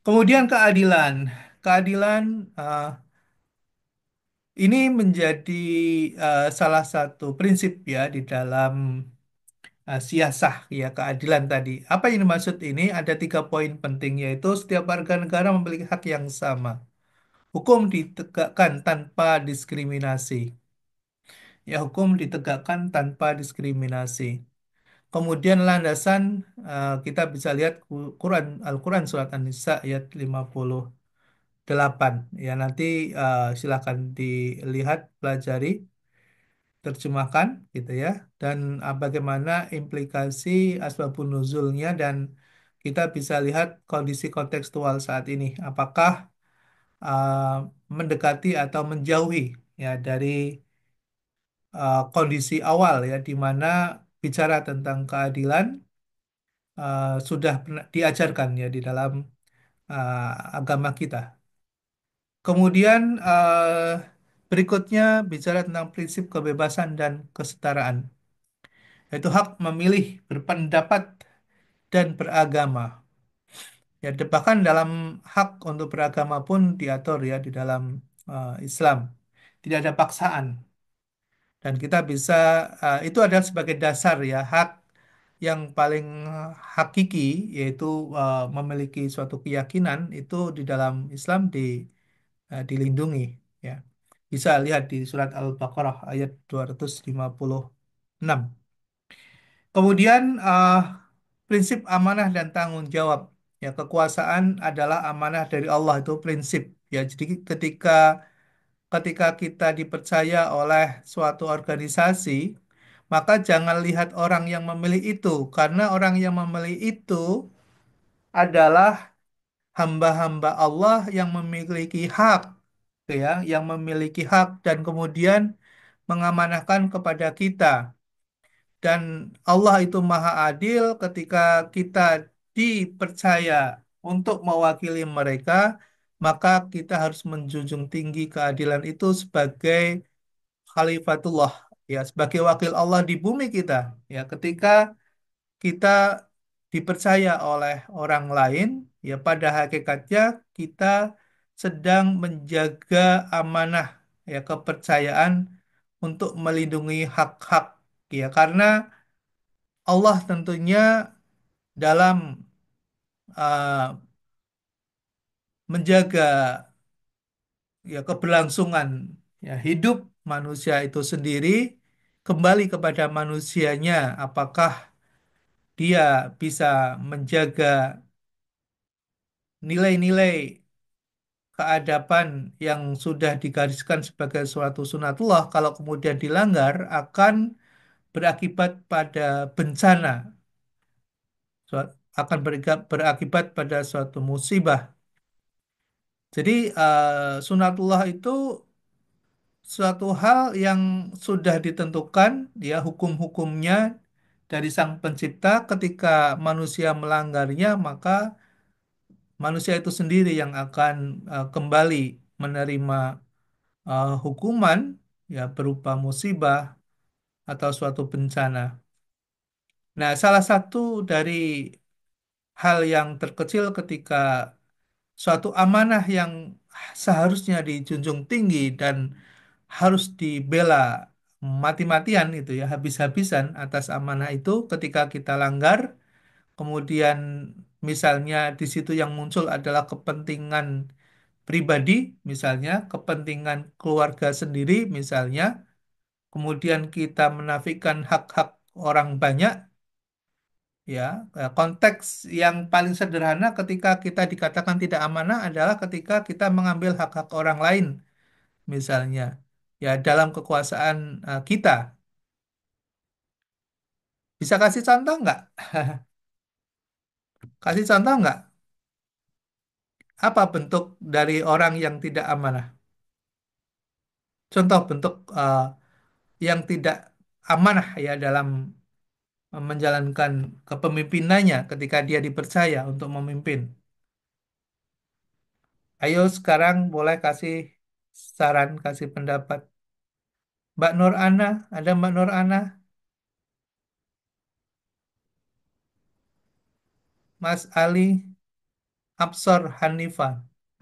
Kemudian keadilan. Keadilan ini menjadi salah satu prinsip ya di dalam siasah ya keadilan tadi. Apa yang dimaksud ini? Ada 3 poin penting yaitu setiap warga negara memiliki hak yang sama. Hukum ditegakkan tanpa diskriminasi. Ya, hukum ditegakkan tanpa diskriminasi. Kemudian landasan kita bisa lihat Al-Quran surat An-Nisa ayat 58. Ya, nanti silakan dilihat, pelajari, terjemahkan gitu ya. Dan bagaimana implikasi asbabun nuzulnya dan kita bisa lihat kondisi kontekstual saat ini. Apakah uh, mendekati atau menjauhi ya dari kondisi awal ya di mana bicara tentang keadilan sudah pernah diajarkan ya di dalam agama kita. Kemudian berikutnya bicara tentang prinsip kebebasan dan kesetaraan, yaitu hak memilih, berpendapat dan beragama. Ya, bahkan dalam hak untuk beragama pun diatur ya di dalam Islam. Tidak ada paksaan. Dan kita bisa, itu adalah sebagai dasar ya, hak yang paling hakiki, yaitu memiliki suatu keyakinan, itu di dalam Islam dilindungi. Ya. Bisa lihat di surat Al-Baqarah ayat 256. Kemudian prinsip amanah dan tanggung jawab. Ya, kekuasaan adalah amanah dari Allah itu prinsip. Ya, jadi ketika kita dipercaya oleh suatu organisasi, maka jangan lihat orang yang memilih itu, karena orang yang memilih itu adalah hamba-hamba Allah yang memiliki hak, gitu ya, yang memiliki hak dan kemudian mengamanahkan kepada kita. Dan Allah itu maha adil ketika kita dipercaya untuk mewakili mereka, maka kita harus menjunjung tinggi keadilan itu sebagai Khalifatullah, ya, sebagai wakil Allah di bumi kita. Ya, ketika kita dipercaya oleh orang lain, ya pada hakikatnya kita sedang menjaga amanah, ya kepercayaan untuk melindungi hak-hak, ya karena Allah tentunya dalam uh, menjaga ya keberlangsungan ya hidup manusia itu sendiri kembali kepada manusianya, apakah dia bisa menjaga nilai-nilai keadaban yang sudah digariskan sebagai suatu sunatullah, kalau kemudian dilanggar akan berakibat pada bencana, akan berakibat pada suatu musibah. Jadi sunatullah itu suatu hal yang sudah ditentukan ya hukum-hukumnya dari Sang Pencipta. Ketika manusia melanggarnya, maka manusia itu sendiri yang akan kembali menerima hukuman ya berupa musibah atau suatu bencana. Nah, salah satu dari hal yang terkecil ketika suatu amanah yang seharusnya dijunjung tinggi dan harus dibela mati-matian itu ya, habis-habisan atas amanah itu, ketika kita langgar, kemudian misalnya di situ yang muncul adalah kepentingan pribadi, misalnya kepentingan keluarga sendiri, misalnya, kemudian kita menafikan hak-hak orang banyak, ya, konteks yang paling sederhana ketika kita dikatakan tidak amanah adalah ketika kita mengambil hak-hak orang lain, misalnya, ya dalam kekuasaan kita. Bisa kasih contoh nggak? Kasih contoh nggak? Apa bentuk dari orang yang tidak amanah? Contoh bentuk yang tidak amanah ya dalam menjalankan kepemimpinannya ketika dia dipercaya untuk memimpin. Ayo sekarang boleh kasih saran, kasih pendapat. Mbak Nur Ana, ada Mbak Nur Ana? Mas Ali, Absor Hanifah.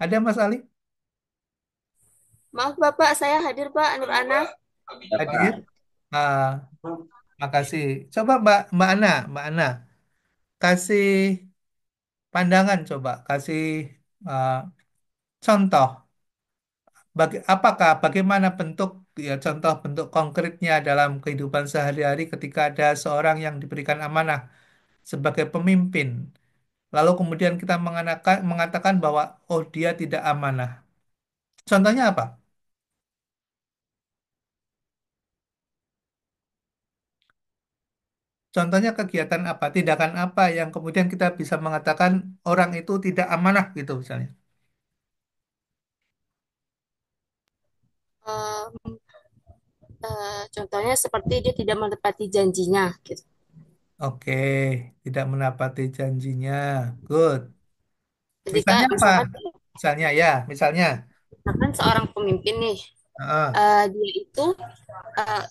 Ada Mas Ali? Maaf Bapak, saya hadir Pak, Nur Ana. Hadir? Ah, makasih. Coba Mbak Ana, Mbak Ana, kasih pandangan coba, kasih ah, contoh. Bagaimana bentuk ya contoh bentuk konkretnya dalam kehidupan sehari-hari ketika ada seorang yang diberikan amanah sebagai pemimpin. Lalu kemudian kita mengatakan bahwa oh dia tidak amanah. Contohnya apa? Contohnya kegiatan apa? Tindakan apa yang kemudian kita bisa mengatakan orang itu tidak amanah gitu misalnya. Eh, Contohnya seperti dia tidak menepati janjinya, gitu. Oke, tidak menepati janjinya. Good. Ketika Misalnya apa? misalkan, Misalnya ya, misalnya. misalkan seorang pemimpin nih, Heeh. dia itu eh,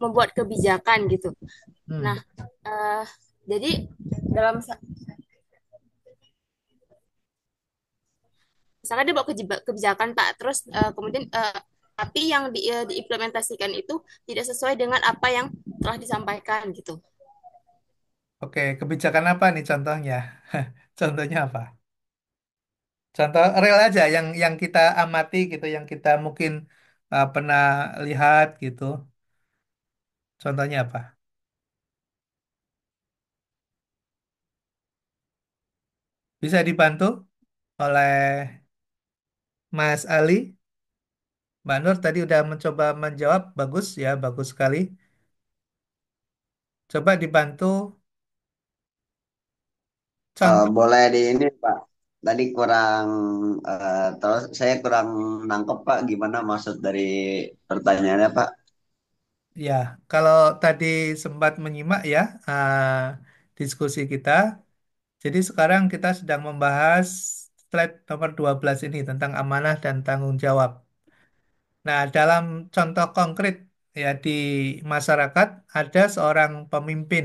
membuat kebijakan gitu. Nah, Hmm. eh, jadi dalam misalkan dia bawa kebijakan Pak, terus kemudian tapi yang diimplementasikan itu tidak sesuai dengan apa yang telah disampaikan gitu. Oke, kebijakan apa nih contohnya? Contohnya apa? Contoh real aja yang kita amati gitu, yang kita mungkin pernah lihat gitu. Contohnya apa? Bisa dibantu oleh Mas Ali? Mbak Nur tadi udah mencoba menjawab, bagus ya, bagus sekali. Coba dibantu contoh. Boleh di ini Pak. Tadi kurang terus saya kurang nangkep Pak gimana maksud dari pertanyaannya Pak. Ya, kalau tadi sempat menyimak ya diskusi kita, jadi sekarang kita sedang membahas slide nomor 12 ini tentang amanah dan tanggung jawab. Nah, dalam contoh konkret ya di masyarakat ada seorang pemimpin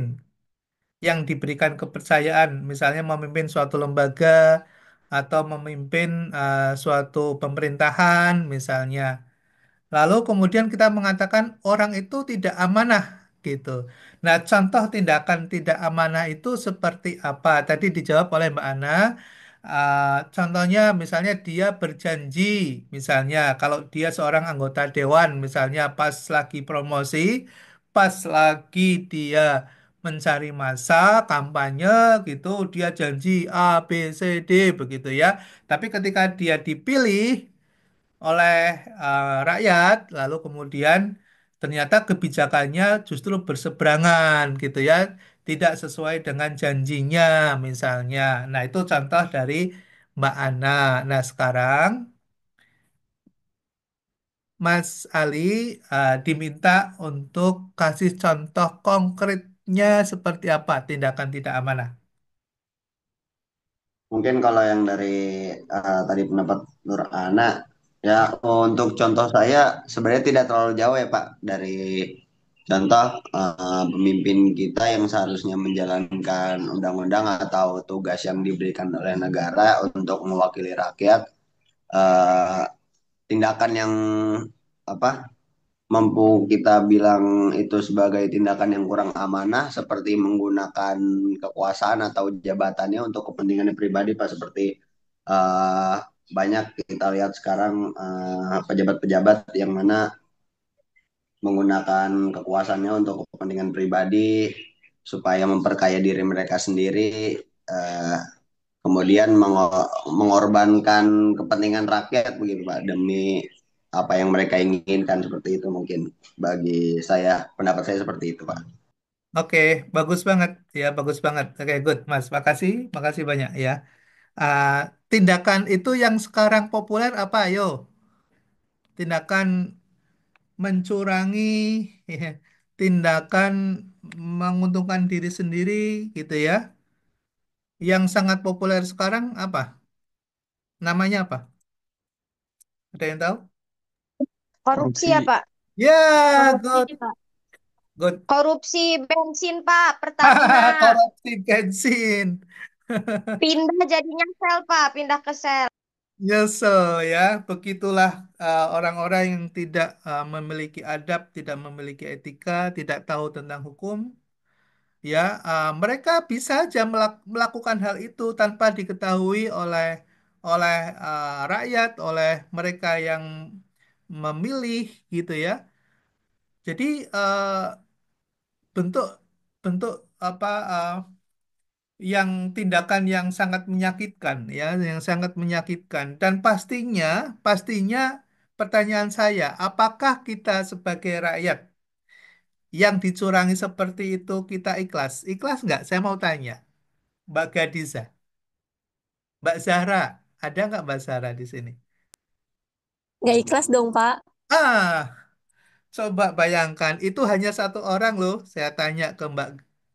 yang diberikan kepercayaan, misalnya memimpin suatu lembaga atau memimpin suatu pemerintahan misalnya. Lalu kemudian kita mengatakan orang itu tidak amanah gitu. Nah, contoh tindakan tidak amanah itu seperti apa? Tadi dijawab oleh Mbak Ana. Contohnya misalnya dia berjanji, misalnya kalau dia seorang anggota dewan, misalnya pas lagi promosi, pas lagi dia mencari masa kampanye gitu, dia janji A, B, C, D begitu ya. Tapi ketika dia dipilih oleh rakyat, lalu kemudian ternyata kebijakannya justru berseberangan gitu ya, tidak sesuai dengan janjinya misalnya. Nah, itu contoh dari Mbak Ana. Nah, sekarang Mas Ali diminta untuk kasih contoh konkretnya seperti apa tindakan tidak amanah. Mungkin kalau yang dari tadi pendapat Nur Ana ya untuk contoh saya sebenarnya tidak terlalu jauh ya Pak dari contoh pemimpin kita yang seharusnya menjalankan undang-undang atau tugas yang diberikan oleh negara untuk mewakili rakyat. eh, Tindakan yang apa mampu kita bilang itu sebagai tindakan yang kurang amanah seperti menggunakan kekuasaan atau jabatannya untuk kepentingan pribadi Pak seperti eh, banyak kita lihat sekarang pejabat-pejabat yang mana menggunakan kekuasaannya untuk kepentingan pribadi supaya memperkaya diri mereka sendiri, eh, kemudian mengorbankan kepentingan rakyat begitu Pak demi apa yang mereka inginkan seperti itu mungkin bagi saya pendapat saya seperti itu Pak. Oke, bagus banget ya, bagus banget. Oke, good, Mas. Makasih, makasih banyak ya. Ah, Tindakan itu yang sekarang populer apa? Ayo, tindakan mencurangi, ya. Tindakan menguntungkan diri sendiri, gitu ya. Yang sangat populer sekarang apa? Namanya apa? Ada yang tahu? Korupsi ya, Korupsi. Pak. Ya, Korupsi, good, Pak. good. Korupsi bensin, Pak. Pertamina. Korupsi bensin. Pindah jadinya sel, Pak. Pindah ke sel. Nyesel ya, begitulah orang-orang yang tidak memiliki adab, tidak memiliki etika, tidak tahu tentang hukum, ya mereka bisa aja melakukan hal itu tanpa diketahui oleh oleh rakyat, oleh mereka yang memilih gitu ya. Jadi bentuk bentuk apa yang tindakan yang sangat menyakitkan ya, yang sangat menyakitkan dan pastinya pertanyaan saya, apakah kita sebagai rakyat yang dicurangi seperti itu kita ikhlas? Ikhlas nggak? Saya mau tanya, Mbak Gadiza, Mbak Zahra, ada nggak Mbak Zahra di sini? Nggak ikhlas dong, Pak. Ah, coba bayangkan, itu hanya satu orang loh. Saya tanya ke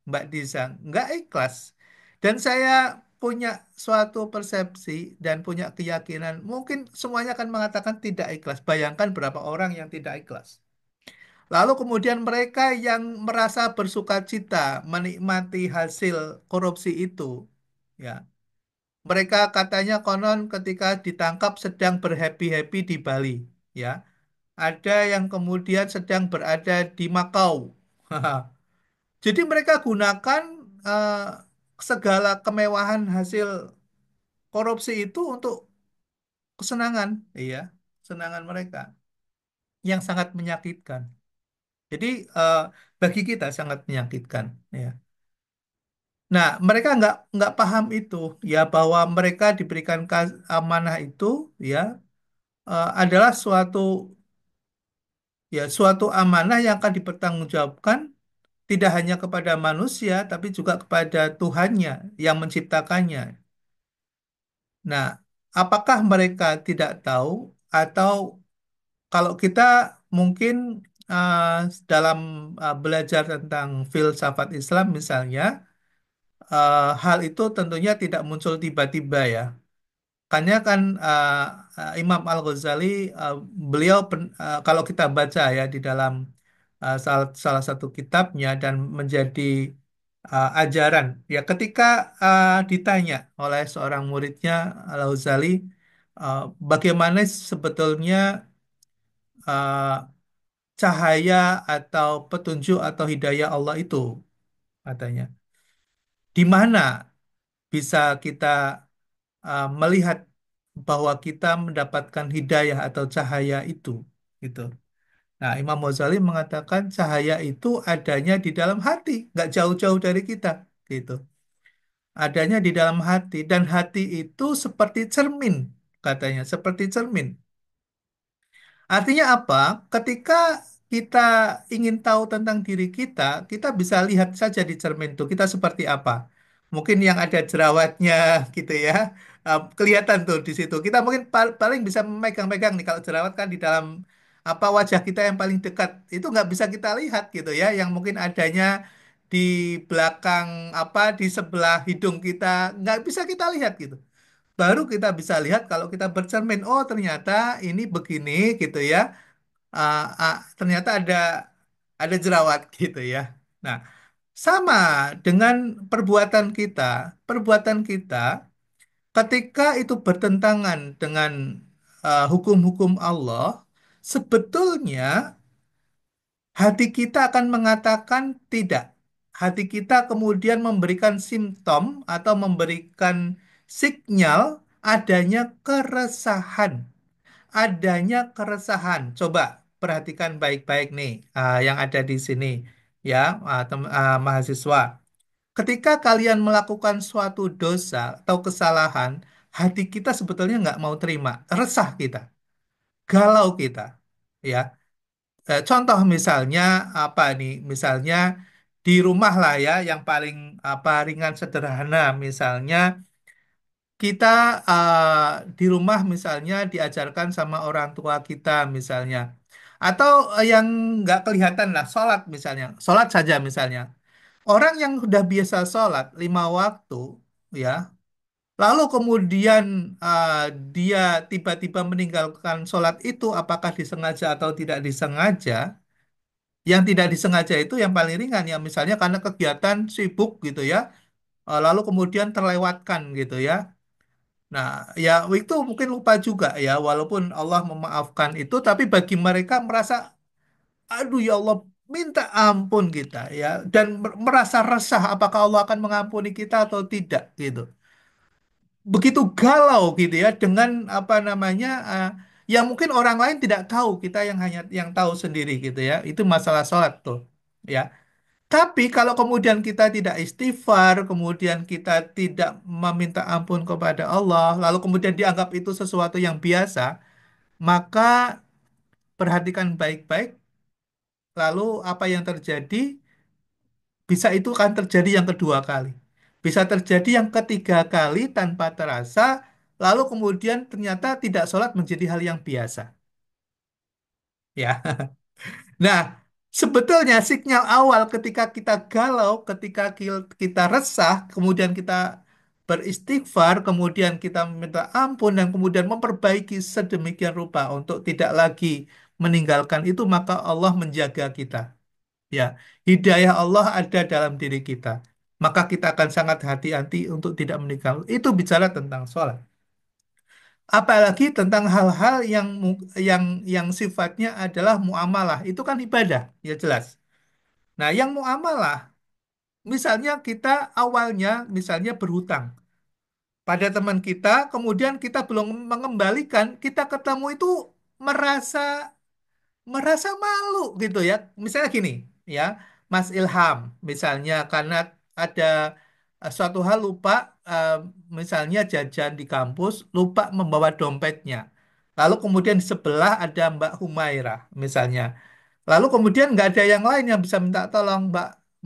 Mbak Diza, nggak ikhlas. Dan saya punya suatu persepsi dan punya keyakinan, mungkin semuanya akan mengatakan tidak ikhlas. Bayangkan berapa orang yang tidak ikhlas. Lalu kemudian mereka yang merasa bersukacita menikmati hasil korupsi itu, ya. Mereka katanya konon ketika ditangkap sedang berhappy-happy di Bali, ya. Ada yang kemudian sedang berada di Makau. Jadi mereka gunakan eh, segala kemewahan hasil korupsi itu untuk kesenangan, iya, kesenangan mereka yang sangat menyakitkan. Jadi eh, bagi kita sangat menyakitkan, ya. Nah, mereka nggak paham itu, ya, bahwa mereka diberikan amanah itu, ya, adalah suatu amanah yang akan dipertanggungjawabkan tidak hanya kepada manusia, tapi juga kepada Tuhannya yang menciptakannya. Nah, apakah mereka tidak tahu atau kalau kita mungkin uh, dalam belajar tentang filsafat Islam misalnya, hal itu tentunya tidak muncul tiba-tiba ya. Makanya kan Imam Al-Ghazali, uh, beliau kalau kita baca ya di dalam salah satu kitabnya dan menjadi ajaran ya ketika ditanya oleh seorang muridnya Al-Ghazali, uh, bagaimana sebetulnya uh, cahaya atau petunjuk atau hidayah Allah itu, katanya di mana bisa kita melihat bahwa kita mendapatkan hidayah atau cahaya itu, gitu. Nah, Imam Ghazali mengatakan cahaya itu adanya di dalam hati, nggak jauh-jauh dari kita, gitu. Adanya di dalam hati dan hati itu seperti cermin, katanya, seperti cermin. Artinya apa? Ketika kita ingin tahu tentang diri kita, kita bisa lihat saja di cermin itu kita seperti apa. Mungkin yang ada jerawatnya gitu ya. Kelihatan tuh di situ. Kita mungkin paling bisa memegang-megang nih kalau jerawat kan di dalam apa wajah kita yang paling dekat. Itu nggak bisa kita lihat gitu ya. Yang mungkin adanya di belakang apa di sebelah hidung kita nggak bisa kita lihat gitu. Baru kita bisa lihat kalau kita bercermin, oh ternyata ini begini gitu ya. Ternyata ada jerawat gitu ya. Nah, sama dengan perbuatan kita ketika itu bertentangan dengan hukum-hukum Allah, sebetulnya hati kita akan mengatakan tidak. Hati kita kemudian memberikan simptom atau memberikan sinyal adanya keresahan, adanya keresahan. Coba perhatikan baik-baik nih, yang ada di sini ya, mahasiswa. Ketika kalian melakukan suatu dosa atau kesalahan, hati kita sebetulnya nggak mau terima, resah kita, galau kita, ya. Contoh misalnya apa nih? Misalnya di rumah lah ya, yang paling apa ringan sederhana, misalnya kita di rumah misalnya diajarkan sama orang tua kita misalnya, atau yang nggak kelihatan lah, sholat misalnya, sholat saja misalnya. Orang yang udah biasa sholat 5 waktu, ya, lalu kemudian uh, dia tiba-tiba meninggalkan sholat itu, apakah disengaja atau tidak disengaja? Yang tidak disengaja itu yang paling ringan ya, misalnya karena kegiatan sibuk gitu ya, lalu kemudian terlewatkan gitu ya. Nah, ya itu mungkin lupa juga ya, walaupun Allah memaafkan itu, tapi bagi mereka merasa, aduh ya Allah, minta ampun kita ya, dan merasa resah apakah Allah akan mengampuni kita atau tidak gitu. Begitu galau gitu ya dengan apa namanya, yang mungkin orang lain tidak tahu, kita yang hanya yang tahu sendiri gitu ya. Itu masalah sholat tuh ya. Tapi kalau kemudian kita tidak istighfar, kemudian kita tidak meminta ampun kepada Allah, lalu kemudian dianggap itu sesuatu yang biasa, maka perhatikan baik-baik, lalu apa yang terjadi, bisa itu kan terjadi yang kedua kali. Bisa terjadi yang ketiga kali tanpa terasa, lalu kemudian ternyata tidak sholat menjadi hal yang biasa. Ya. Nah, sebetulnya sinyal awal ketika kita galau, ketika kita resah, kemudian kita beristighfar, kemudian kita meminta ampun, dan kemudian memperbaiki sedemikian rupa untuk tidak lagi meninggalkan itu, maka Allah menjaga kita. Ya, hidayah Allah ada dalam diri kita. Maka kita akan sangat hati-hati untuk tidak meninggal. Itu bicara tentang sholat. Apalagi tentang hal-hal yang sifatnya adalah muamalah, itu kan ibadah, ya jelas. Nah, yang muamalah, misalnya kita awalnya misalnya berhutang pada teman kita, kemudian kita belum mengembalikan, kita ketemu itu merasa merasa malu gitu ya. Misalnya gini, ya, Mas Ilham, misalnya karena ada suatu hal lupa, eh, misalnya jajan di kampus, lupa membawa dompetnya. Lalu kemudian di sebelah ada Mbak Humaira, misalnya. Lalu kemudian nggak ada yang lain yang bisa minta tolong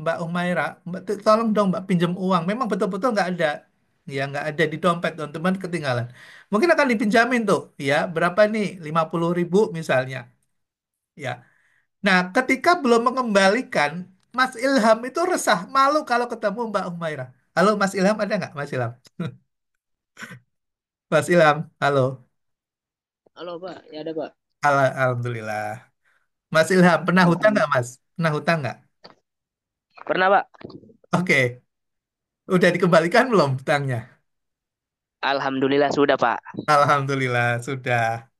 Mbak Humaira, Mbak, tolong dong Mbak pinjam uang. Memang betul-betul nggak ada. Ya, nggak ada di dompet, teman-teman ketinggalan. Mungkin akan dipinjamin tuh, ya, berapa nih? 50.000 misalnya. Ya. Nah, ketika belum mengembalikan, Mas Ilham itu resah, malu kalau ketemu Mbak Humaira. Halo, Mas Ilham, ada nggak, Mas Ilham? Mas Ilham, halo. Halo Pak, ya ada Pak. Alhamdulillah. Mas Ilham, pernah hutang Alhamdulillah. nggak, Mas? Pernah hutang nggak? Pernah Pak? Oke. Udah dikembalikan belum hutangnya? Alhamdulillah sudah Pak. Alhamdulillah, sudah.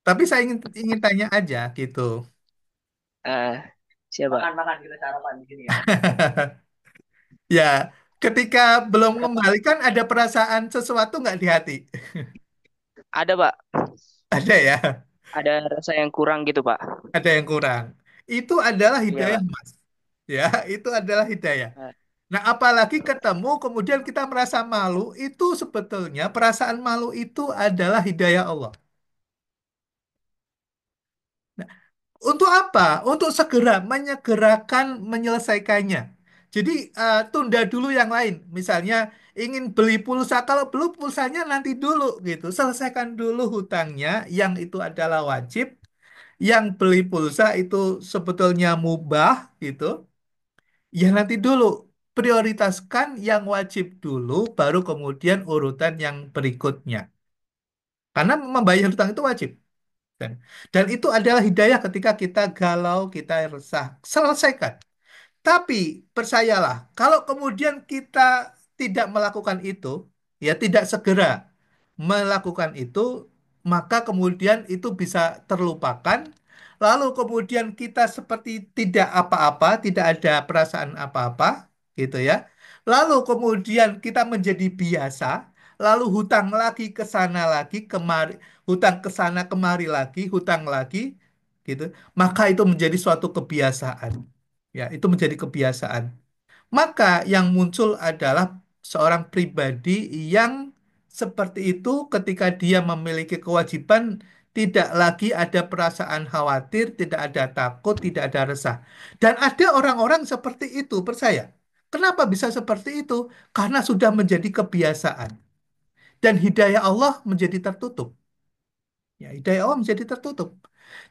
Tapi saya ingin tanya aja gitu. Eh, siapa? Makan-makan kita sarapan di sini ya. Ya, ketika belum mengembalikan, ada perasaan sesuatu nggak di hati? Ada Pak. Ada ya? Ada rasa yang kurang gitu Pak. Ada yang kurang. Itu adalah Iya hidayah, Pak. Mas. Ya, itu adalah hidayah. Eh, Nah, apalagi ketemu kemudian kita merasa malu, itu sebetulnya perasaan malu itu adalah hidayah Allah. Nah, untuk apa? Untuk segera menyegerakan menyelesaikannya. Jadi tunda dulu yang lain. Misalnya ingin beli pulsa, kalau belum pulsanya nanti dulu gitu. Selesaikan dulu hutangnya, yang itu adalah wajib. Yang beli pulsa itu sebetulnya mubah gitu. Ya nanti dulu, prioritaskan yang wajib dulu, baru kemudian urutan yang berikutnya. Karena membayar hutang itu wajib. Dan, dan itu adalah hidayah ketika kita galau, kita resah. Selesaikan. Tapi percayalah, kalau kemudian kita tidak melakukan itu, ya tidak segera melakukan itu, maka kemudian itu bisa terlupakan. Lalu kemudian kita seperti tidak apa-apa, tidak ada perasaan apa-apa, gitu ya. Lalu kemudian kita menjadi biasa, lalu hutang lagi ke sana lagi, kemari, hutang ke sana kemari lagi, hutang lagi, gitu. Maka itu menjadi suatu kebiasaan. Ya, itu menjadi kebiasaan. Maka yang muncul adalah seorang pribadi yang seperti itu ketika dia memiliki kewajiban, tidak lagi ada perasaan khawatir, tidak ada takut, tidak ada resah. Dan ada orang-orang seperti itu, percaya. Kenapa bisa seperti itu? Karena sudah menjadi kebiasaan. Dan hidayah Allah menjadi tertutup. Ya, hidayah Allah menjadi tertutup.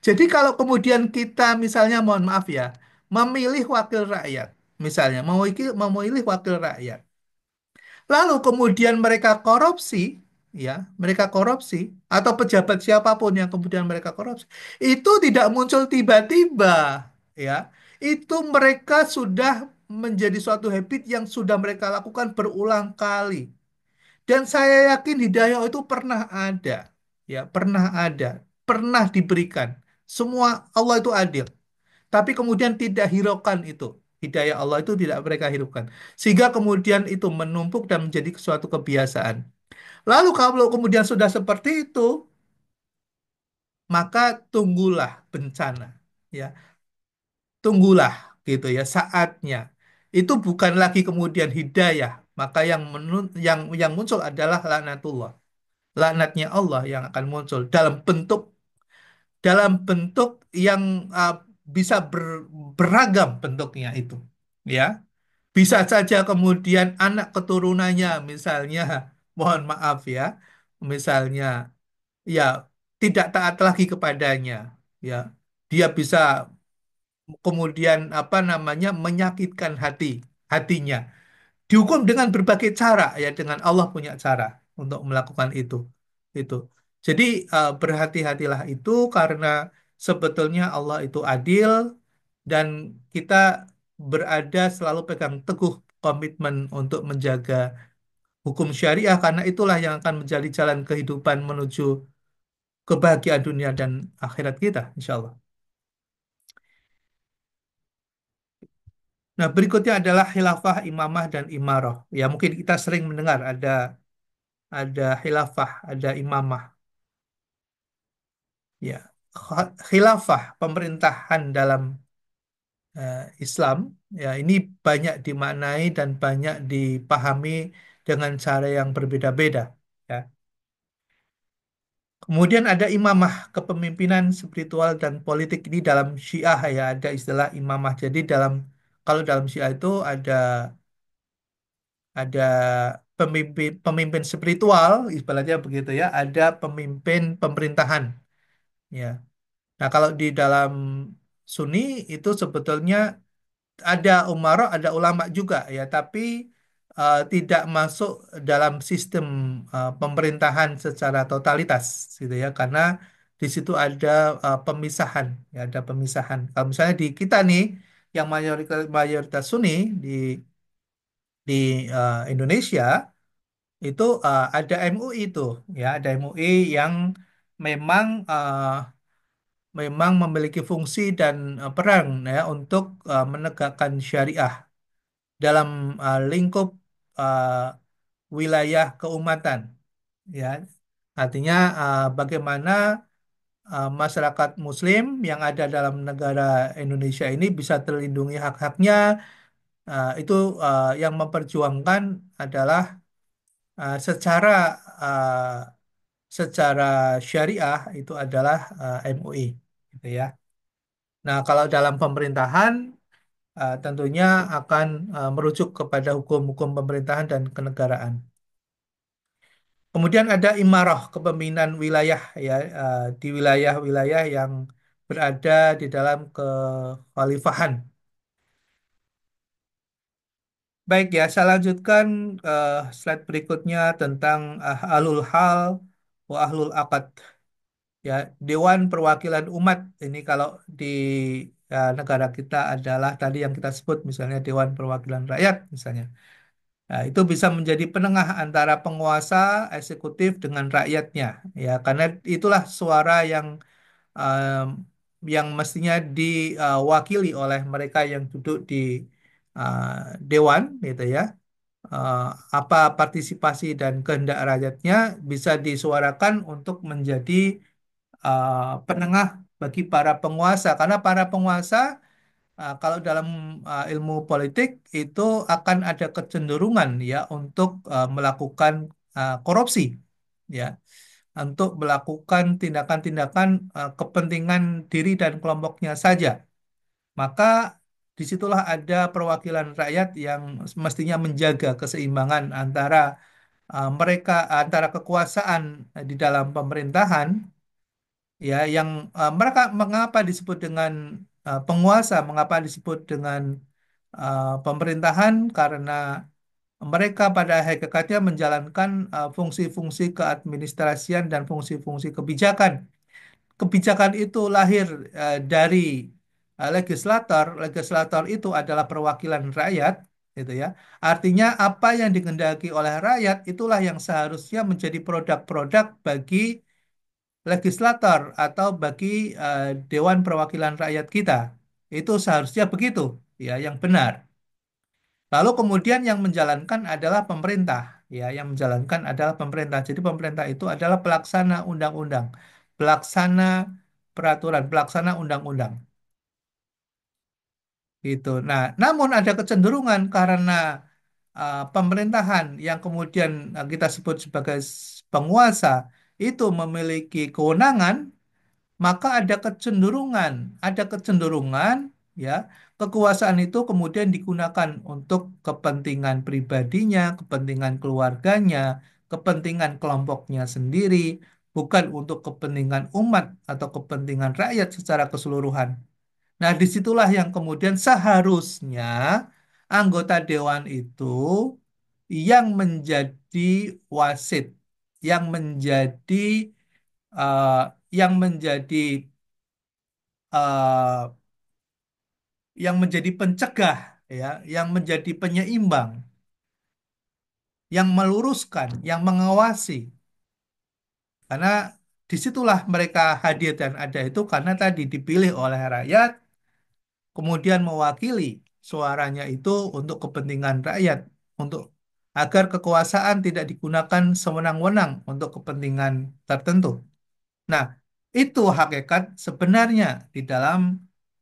Jadi kalau kemudian kita misalnya mohon maaf ya, memilih wakil rakyat, misalnya memilih wakil rakyat, lalu kemudian mereka korupsi, ya, mereka korupsi atau pejabat siapapun yang kemudian mereka korupsi, itu tidak muncul tiba-tiba, ya. Itu mereka sudah menjadi suatu habit yang sudah mereka lakukan berulang kali. Dan saya yakin hidayah itu pernah ada, ya, pernah diberikan. Semua Allah itu adil. Tapi kemudian tidak hiraukan itu. Hidayah Allah itu tidak mereka hiraukan. Sehingga kemudian itu menumpuk dan menjadi suatu kebiasaan. Lalu kalau kemudian sudah seperti itu, maka tunggulah bencana. Ya, tunggulah gitu ya saatnya. Itu bukan lagi kemudian hidayah, maka yang muncul adalah laknatullah. Laknatnya Allah yang akan muncul dalam bentuk yang bisa beragam bentuknya itu. Ya, bisa saja kemudian anak keturunannya misalnya mohon maaf ya, misalnya ya tidak taat lagi kepadanya. Ya, dia bisa kemudian apa namanya menyakitkan hatinya, dihukum dengan berbagai cara ya, dengan Allah punya cara untuk melakukan itu jadi berhati-hatilah itu karena sebetulnya Allah itu adil dan kita berada selalu pegang teguh komitmen untuk menjaga hukum syariah karena itulah yang akan menjadi jalan kehidupan menuju kebahagiaan dunia dan akhirat kita insya Allah. Nah, berikutnya adalah khilafah, imamah, dan imarah. Ya, mungkin kita sering mendengar ada khilafah, ada imamah. Ya, khilafah, pemerintahan dalam Islam, ya ini banyak dimaknai dan banyak dipahami dengan cara yang berbeda-beda. Ya. Kemudian ada imamah, kepemimpinan spiritual dan politik ini dalam Syiah ya, ada istilah imamah. Jadi kalau dalam Syiah itu ada pemimpin spiritual, istilahnya begitu ya, ada pemimpin pemerintahan. Ya. Nah, kalau di dalam Sunni itu sebetulnya ada umara, ada ulama juga ya, tapi tidak masuk dalam sistem pemerintahan secara totalitas gitu ya, karena di situ ada pemisahan, ya ada pemisahan. Kalau misalnya di kita nih yang mayoritas Sunni di Indonesia itu ada MUI itu ya, ada MUI yang memang memang memiliki fungsi dan peran ya untuk menegakkan syariah dalam lingkup uh, wilayah keumatan ya, artinya bagaimana masyarakat Muslim yang ada dalam negara Indonesia ini bisa terlindungi hak-haknya, itu yang memperjuangkan adalah secara uh, secara syariah itu adalah MUI gitu ya. Nah, kalau dalam pemerintahan tentunya akan merujuk kepada hukum-hukum pemerintahan dan kenegaraan. Kemudian ada imarah, kepemimpinan wilayah ya, di wilayah-wilayah yang berada di dalam kekhalifahan. Baik ya, saya lanjutkan slide berikutnya tentang ahlul hal wa ahlul akad. Ya, Dewan Perwakilan Umat ini kalau di negara kita adalah tadi yang kita sebut misalnya Dewan Perwakilan Rakyat misalnya. Nah, itu bisa menjadi penengah antara penguasa eksekutif dengan rakyatnya, ya, karena itulah suara em, yang mestinya diwakili oleh mereka yang duduk di eh, dewan, gitu ya. Eh, apa partisipasi dan kehendak rakyatnya bisa disuarakan untuk menjadi penengah bagi para penguasa, karena para penguasa kalau dalam ilmu politik itu akan ada kecenderungan ya untuk melakukan korupsi ya, untuk melakukan tindakan-tindakan kepentingan diri dan kelompoknya saja. Maka disitulah ada perwakilan rakyat yang mestinya menjaga keseimbangan mereka antara kekuasaan di dalam pemerintahan ya, yang mereka mengapa disebut dengan penguasa, mengapa disebut dengan pemerintahan, karena mereka pada hakikatnya menjalankan fungsi-fungsi keadministrasian dan fungsi-fungsi kebijakan. Kebijakan itu lahir dari Legislator, legislator itu adalah perwakilan rakyat, gitu ya. Artinya apa yang dikehendaki oleh rakyat itulah yang seharusnya menjadi produk-produk bagi legislator atau bagi Dewan Perwakilan Rakyat kita. Itu seharusnya begitu, ya, yang benar. Lalu kemudian yang menjalankan adalah pemerintah, ya, yang menjalankan adalah pemerintah. Jadi pemerintah itu adalah pelaksana undang-undang, pelaksana peraturan, pelaksana undang-undang. Gitu. Nah, namun ada kecenderungan karena pemerintahan yang kemudian kita sebut sebagai penguasa itu memiliki kewenangan, maka ada kecenderungan, ya, kekuasaan itu kemudian digunakan untuk kepentingan pribadinya, kepentingan keluarganya, kepentingan kelompoknya sendiri, bukan untuk kepentingan umat atau kepentingan rakyat secara keseluruhan. Nah, disitulah yang kemudian seharusnya anggota dewan itu yang menjadi wasit, yang menjadi eh, yang menjadi eh, yang menjadi pencegah, ya, yang menjadi penyeimbang, yang meluruskan, yang mengawasi. Karena disitulah mereka hadir dan ada itu karena tadi dipilih oleh rakyat kemudian mewakili suaranya itu untuk kepentingan rakyat, untuk agar kekuasaan tidak digunakan sewenang-wenang untuk kepentingan tertentu. Nah, itu hakikat sebenarnya di dalam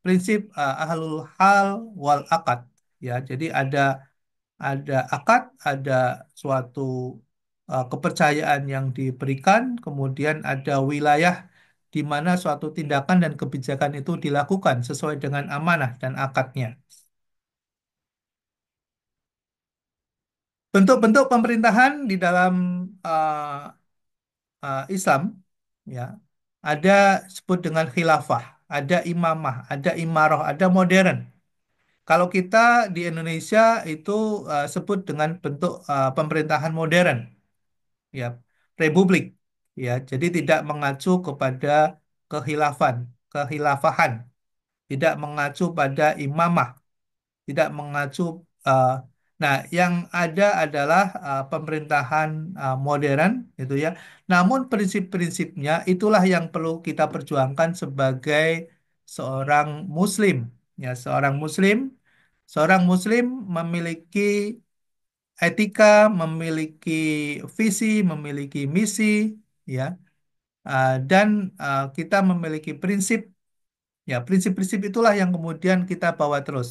prinsip ahlul hal wal akad. Ya, jadi ada akad, ada suatu kepercayaan yang diberikan, kemudian ada wilayah di mana suatu tindakan dan kebijakan itu dilakukan sesuai dengan amanah dan akadnya. Bentuk-bentuk pemerintahan di dalam Islam, ya, ada sebut dengan khilafah, ada imamah, ada imarah, ada modern. Kalau kita di Indonesia itu sebut dengan bentuk pemerintahan modern, ya, republik, ya. Jadi tidak mengacu kepada kehilafan, kehilafahan, tidak mengacu pada imamah, tidak mengacu. eh, nah, yang ada adalah pemerintahan modern, gitu ya. Namun prinsip-prinsipnya itulah yang perlu kita perjuangkan sebagai seorang Muslim. Ya, seorang Muslim memiliki etika, memiliki visi, memiliki misi, ya, dan kita memiliki prinsip. Ya, prinsip-prinsip itulah yang kemudian kita bawa terus,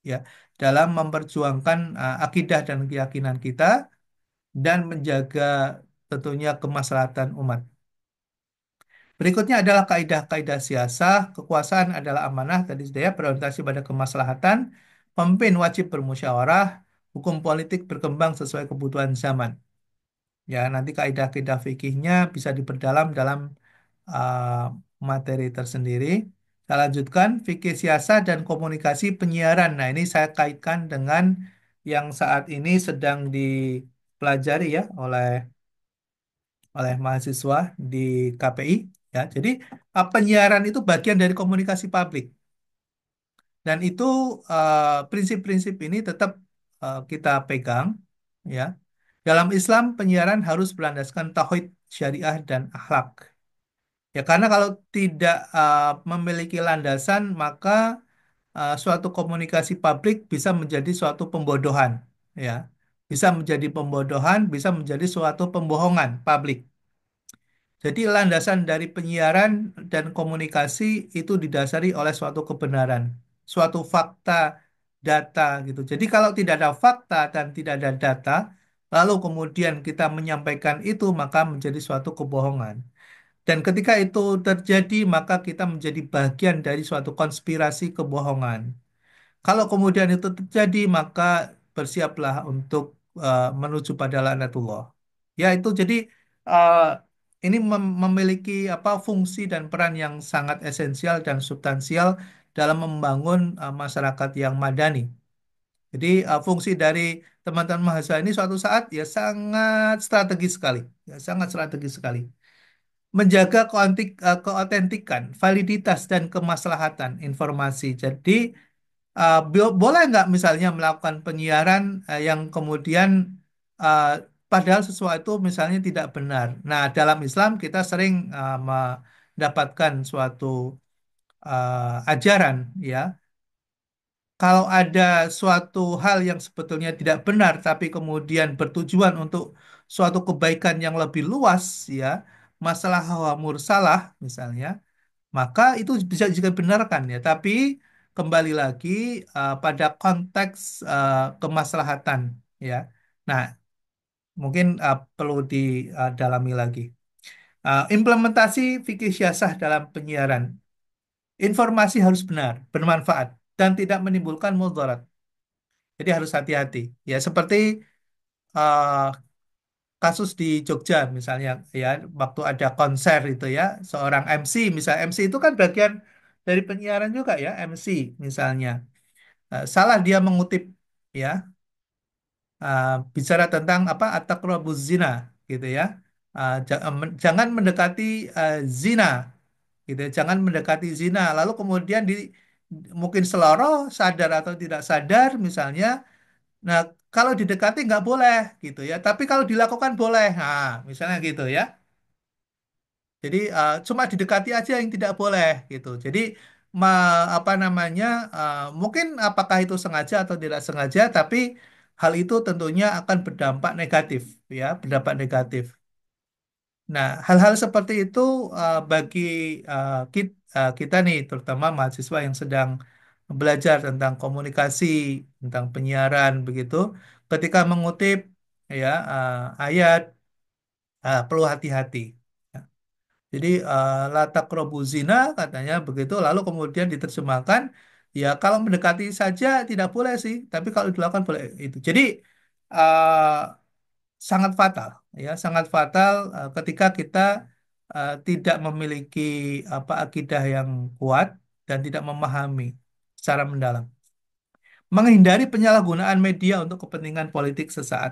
ya, dalam memperjuangkan akidah dan keyakinan kita dan menjaga tentunya kemaslahatan umat. Berikutnya adalah kaidah-kaidah siasah, kekuasaan adalah amanah, tadi sudah ya, berorientasi pada kemaslahatan, pemimpin wajib bermusyawarah, hukum politik berkembang sesuai kebutuhan zaman. Ya, nanti kaidah-kaidah fikihnya bisa diperdalam dalam materi tersendiri. Saya lanjutkan, fikih siasat dan komunikasi penyiaran. Nah, ini saya kaitkan dengan yang saat ini sedang dipelajari ya oleh mahasiswa di KPI. Ya, jadi penyiaran itu bagian dari komunikasi publik. Dan itu prinsip-prinsip ini tetap kita pegang. Ya, dalam Islam penyiaran harus berlandaskan tauhid, syariah, dan akhlak. Ya, karena kalau tidak memiliki landasan, maka suatu komunikasi publik bisa menjadi suatu pembodohan, ya. Bisa menjadi pembodohan, bisa menjadi suatu pembohongan publik. Jadi landasan dari penyiaran dan komunikasi itu didasari oleh suatu kebenaran, suatu fakta, data gitu. Jadi kalau tidak ada fakta dan tidak ada data, lalu kemudian kita menyampaikan itu, maka menjadi suatu kebohongan. Dan ketika itu terjadi, maka kita menjadi bagian dari suatu konspirasi kebohongan. Kalau kemudian itu terjadi, maka bersiaplah untuk menuju pada laknatullah. Ya, itu jadi eh, ini memiliki apa fungsi dan peran yang sangat esensial dan substansial dalam membangun masyarakat yang madani. Jadi fungsi dari teman-teman mahasiswa ini suatu saat ya sangat strategis sekali, ya sangat strategis sekali. menjaga keotentikan, validitas dan kemaslahatan informasi. Jadi boleh nggak misalnya melakukan penyiaran yang kemudian uh, padahal sesuatu misalnya tidak benar. Nah, dalam Islam kita sering mendapatkan suatu ajaran ya. Kalau ada suatu hal yang sebetulnya tidak benar, tapi kemudian bertujuan untuk suatu kebaikan yang lebih luas, ya, masalah hawa mursalah misalnya, maka itu bisa juga benarkan ya. Tapi kembali lagi pada konteks kemaslahatan, ya. Nah, mungkin perlu didalami lagi. Implementasi fikih syasah dalam penyiaran. Informasi harus benar, bermanfaat, dan tidak menimbulkan mudarat. Jadi harus hati-hati. Ya seperti eh, kasus di Jogja misalnya ya waktu ada konser itu ya seorang MC misal MC itu kan bagian dari penyiaran juga ya MC misalnya. Salah dia mengutip ya eh, bicara tentang apa at-taqrabuz zina gitu ya. Jangan mendekati zina gitu ya. Jangan mendekati zina lalu kemudian mungkin seloroh sadar atau tidak sadar misalnya. Nah, kalau didekati nggak boleh gitu ya. Tapi kalau dilakukan boleh. Nah, misalnya gitu ya. Jadi cuma didekati aja yang tidak boleh gitu. Jadi apa namanya? Mungkin apakah itu sengaja atau tidak sengaja, tapi hal itu tentunya akan berdampak negatif ya, berdampak negatif. Nah, hal-hal seperti itu bagi kita nih, terutama mahasiswa yang sedang belajar tentang komunikasi, tentang penyiaran begitu, ketika mengutip ya ayat perlu hati-hati. Ya. Jadi la taqrabu zina katanya begitu, lalu kemudian diterjemahkan ya kalau mendekati saja tidak boleh sih, tapi kalau dilakukan boleh itu. Jadi sangat fatal ya sangat fatal ketika kita tidak memiliki apa akidah yang kuat dan tidak memahami secara mendalam menghindari penyalahgunaan media untuk kepentingan politik sesaat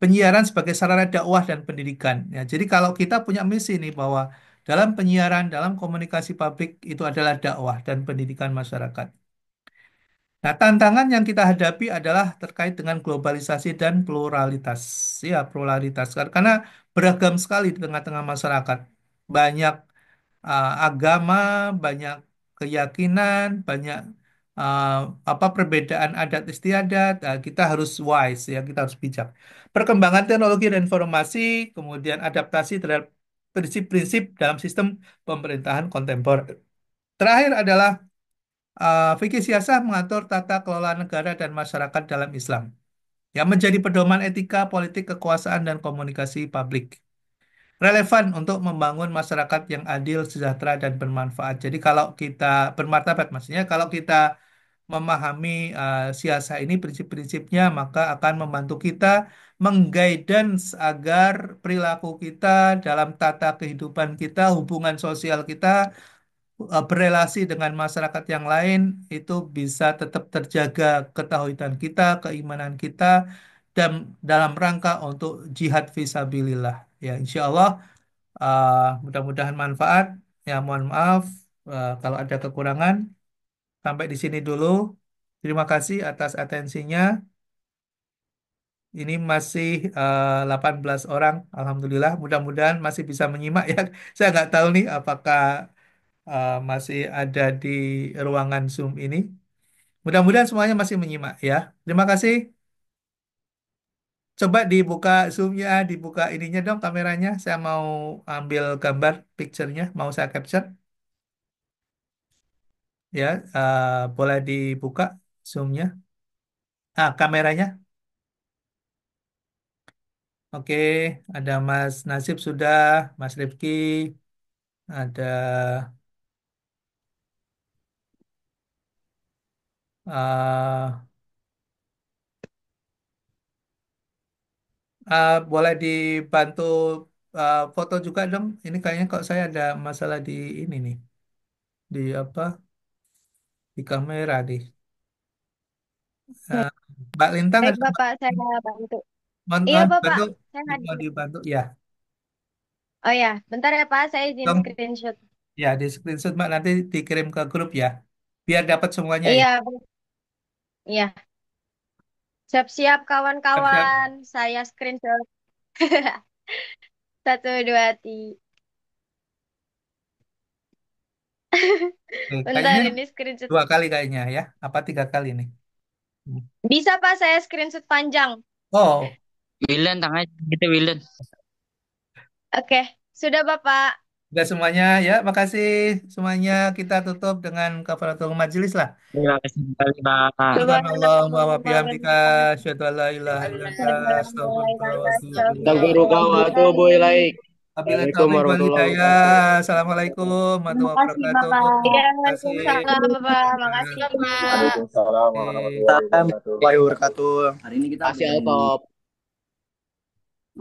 penyiaran sebagai sarana dakwah dan pendidikan ya jadi kalau kita punya misi nih bahwa dalam penyiaran dalam komunikasi publik itu adalah dakwah dan pendidikan masyarakat. Nah, tantangan yang kita hadapi adalah terkait dengan globalisasi dan pluralitas. Ya, pluralitas. Karena beragam sekali di tengah-tengah masyarakat. Banyak agama, banyak keyakinan, banyak uh, apa perbedaan adat istiadat. Kita harus wise, ya, kita harus bijak. Perkembangan teknologi dan informasi, kemudian adaptasi terhadap prinsip-prinsip dalam sistem pemerintahan kontemporer. Terakhir adalah fikih siasah mengatur tata kelola negara dan masyarakat dalam Islam, yang menjadi pedoman etika, politik, kekuasaan, dan komunikasi publik. Relevan untuk membangun masyarakat yang adil, sejahtera, dan bermanfaat. Jadi kalau kita bermartabat, maksudnya kalau kita memahami siasah ini, prinsip-prinsipnya, maka akan membantu kita mengguidance agar perilaku kita dalam tata kehidupan kita, hubungan sosial kita, berelasi dengan masyarakat yang lain itu bisa tetap terjaga ketahuan kita, keimanan kita dan dalam rangka untuk jihad fisabilillah. Ya, insya Allah mudah-mudahan manfaat. Ya, mohon maaf kalau ada kekurangan. Sampai di sini dulu. Terima kasih atas atensinya. Ini masih 18 orang, Alhamdulillah. Mudah-mudahan masih bisa menyimak ya. Saya nggak tahu nih apakah masih ada di ruangan Zoom ini. Mudah-mudahan semuanya masih menyimak ya. Terima kasih. Coba dibuka Zoom-nya, dibuka ininya dong kameranya. Saya mau ambil gambar picture-nya, mau saya capture. Ya, boleh dibuka Zoom-nya. Kameranya. Oke, ada Mas Nasib sudah, Mas Rifki, ada uh, boleh dibantu foto juga dong. Ini kayaknya kok saya ada masalah di ini nih, di apa? Di kamera nih. Hmm. Eh, Mbak Lintang Baik, ada Mbak? Bapak, saya bantu. Mohon Iya, mohon Bapak, dibantu, saya mau hadir. dibantu ya. Oh ya, bentar ya Pak, saya izin Dong, screenshot. ya di screenshot Mbak nanti dikirim ke grup ya. Biar dapat semuanya ya. Iya, iya. Siap-siap Siap-siap. kawan-kawan, saya screenshot. Satu, dua, tiga. Oke, Bentar kayaknya ini screenshot. 2 kali kayaknya ya. Apa 3 kali nih? Hmm. Bisa Pak, saya screenshot panjang. Oh, Wildan, tangan kita Wildan. Oke, sudah Bapak. udah semuanya ya. Makasih semuanya. Kita tutup dengan kafaratul majelis lah. Terima kasih sekali, Pak. Subhanallah wa Subhanallah. bihamdika asyhadu an la ilaha illa anta astaghfiruka wa atubu ilaik. Astagfirullah wa atubu ilaik. Wabillahi Assalamualaikum taufiq wal warahmatullahi wabarakatuh. hidayah. Assalamualaikum Terima warahmatullahi kasih wabarakatuh. Bapak. Iya, Terima kasih. Waalaikumsalam Bapak. Makasih. Sama. Waalaikumsalam Oke. warahmatullahi wabarakatuh. Warahmatullahi wabarakatuh. Hari ini kita Masih Altop.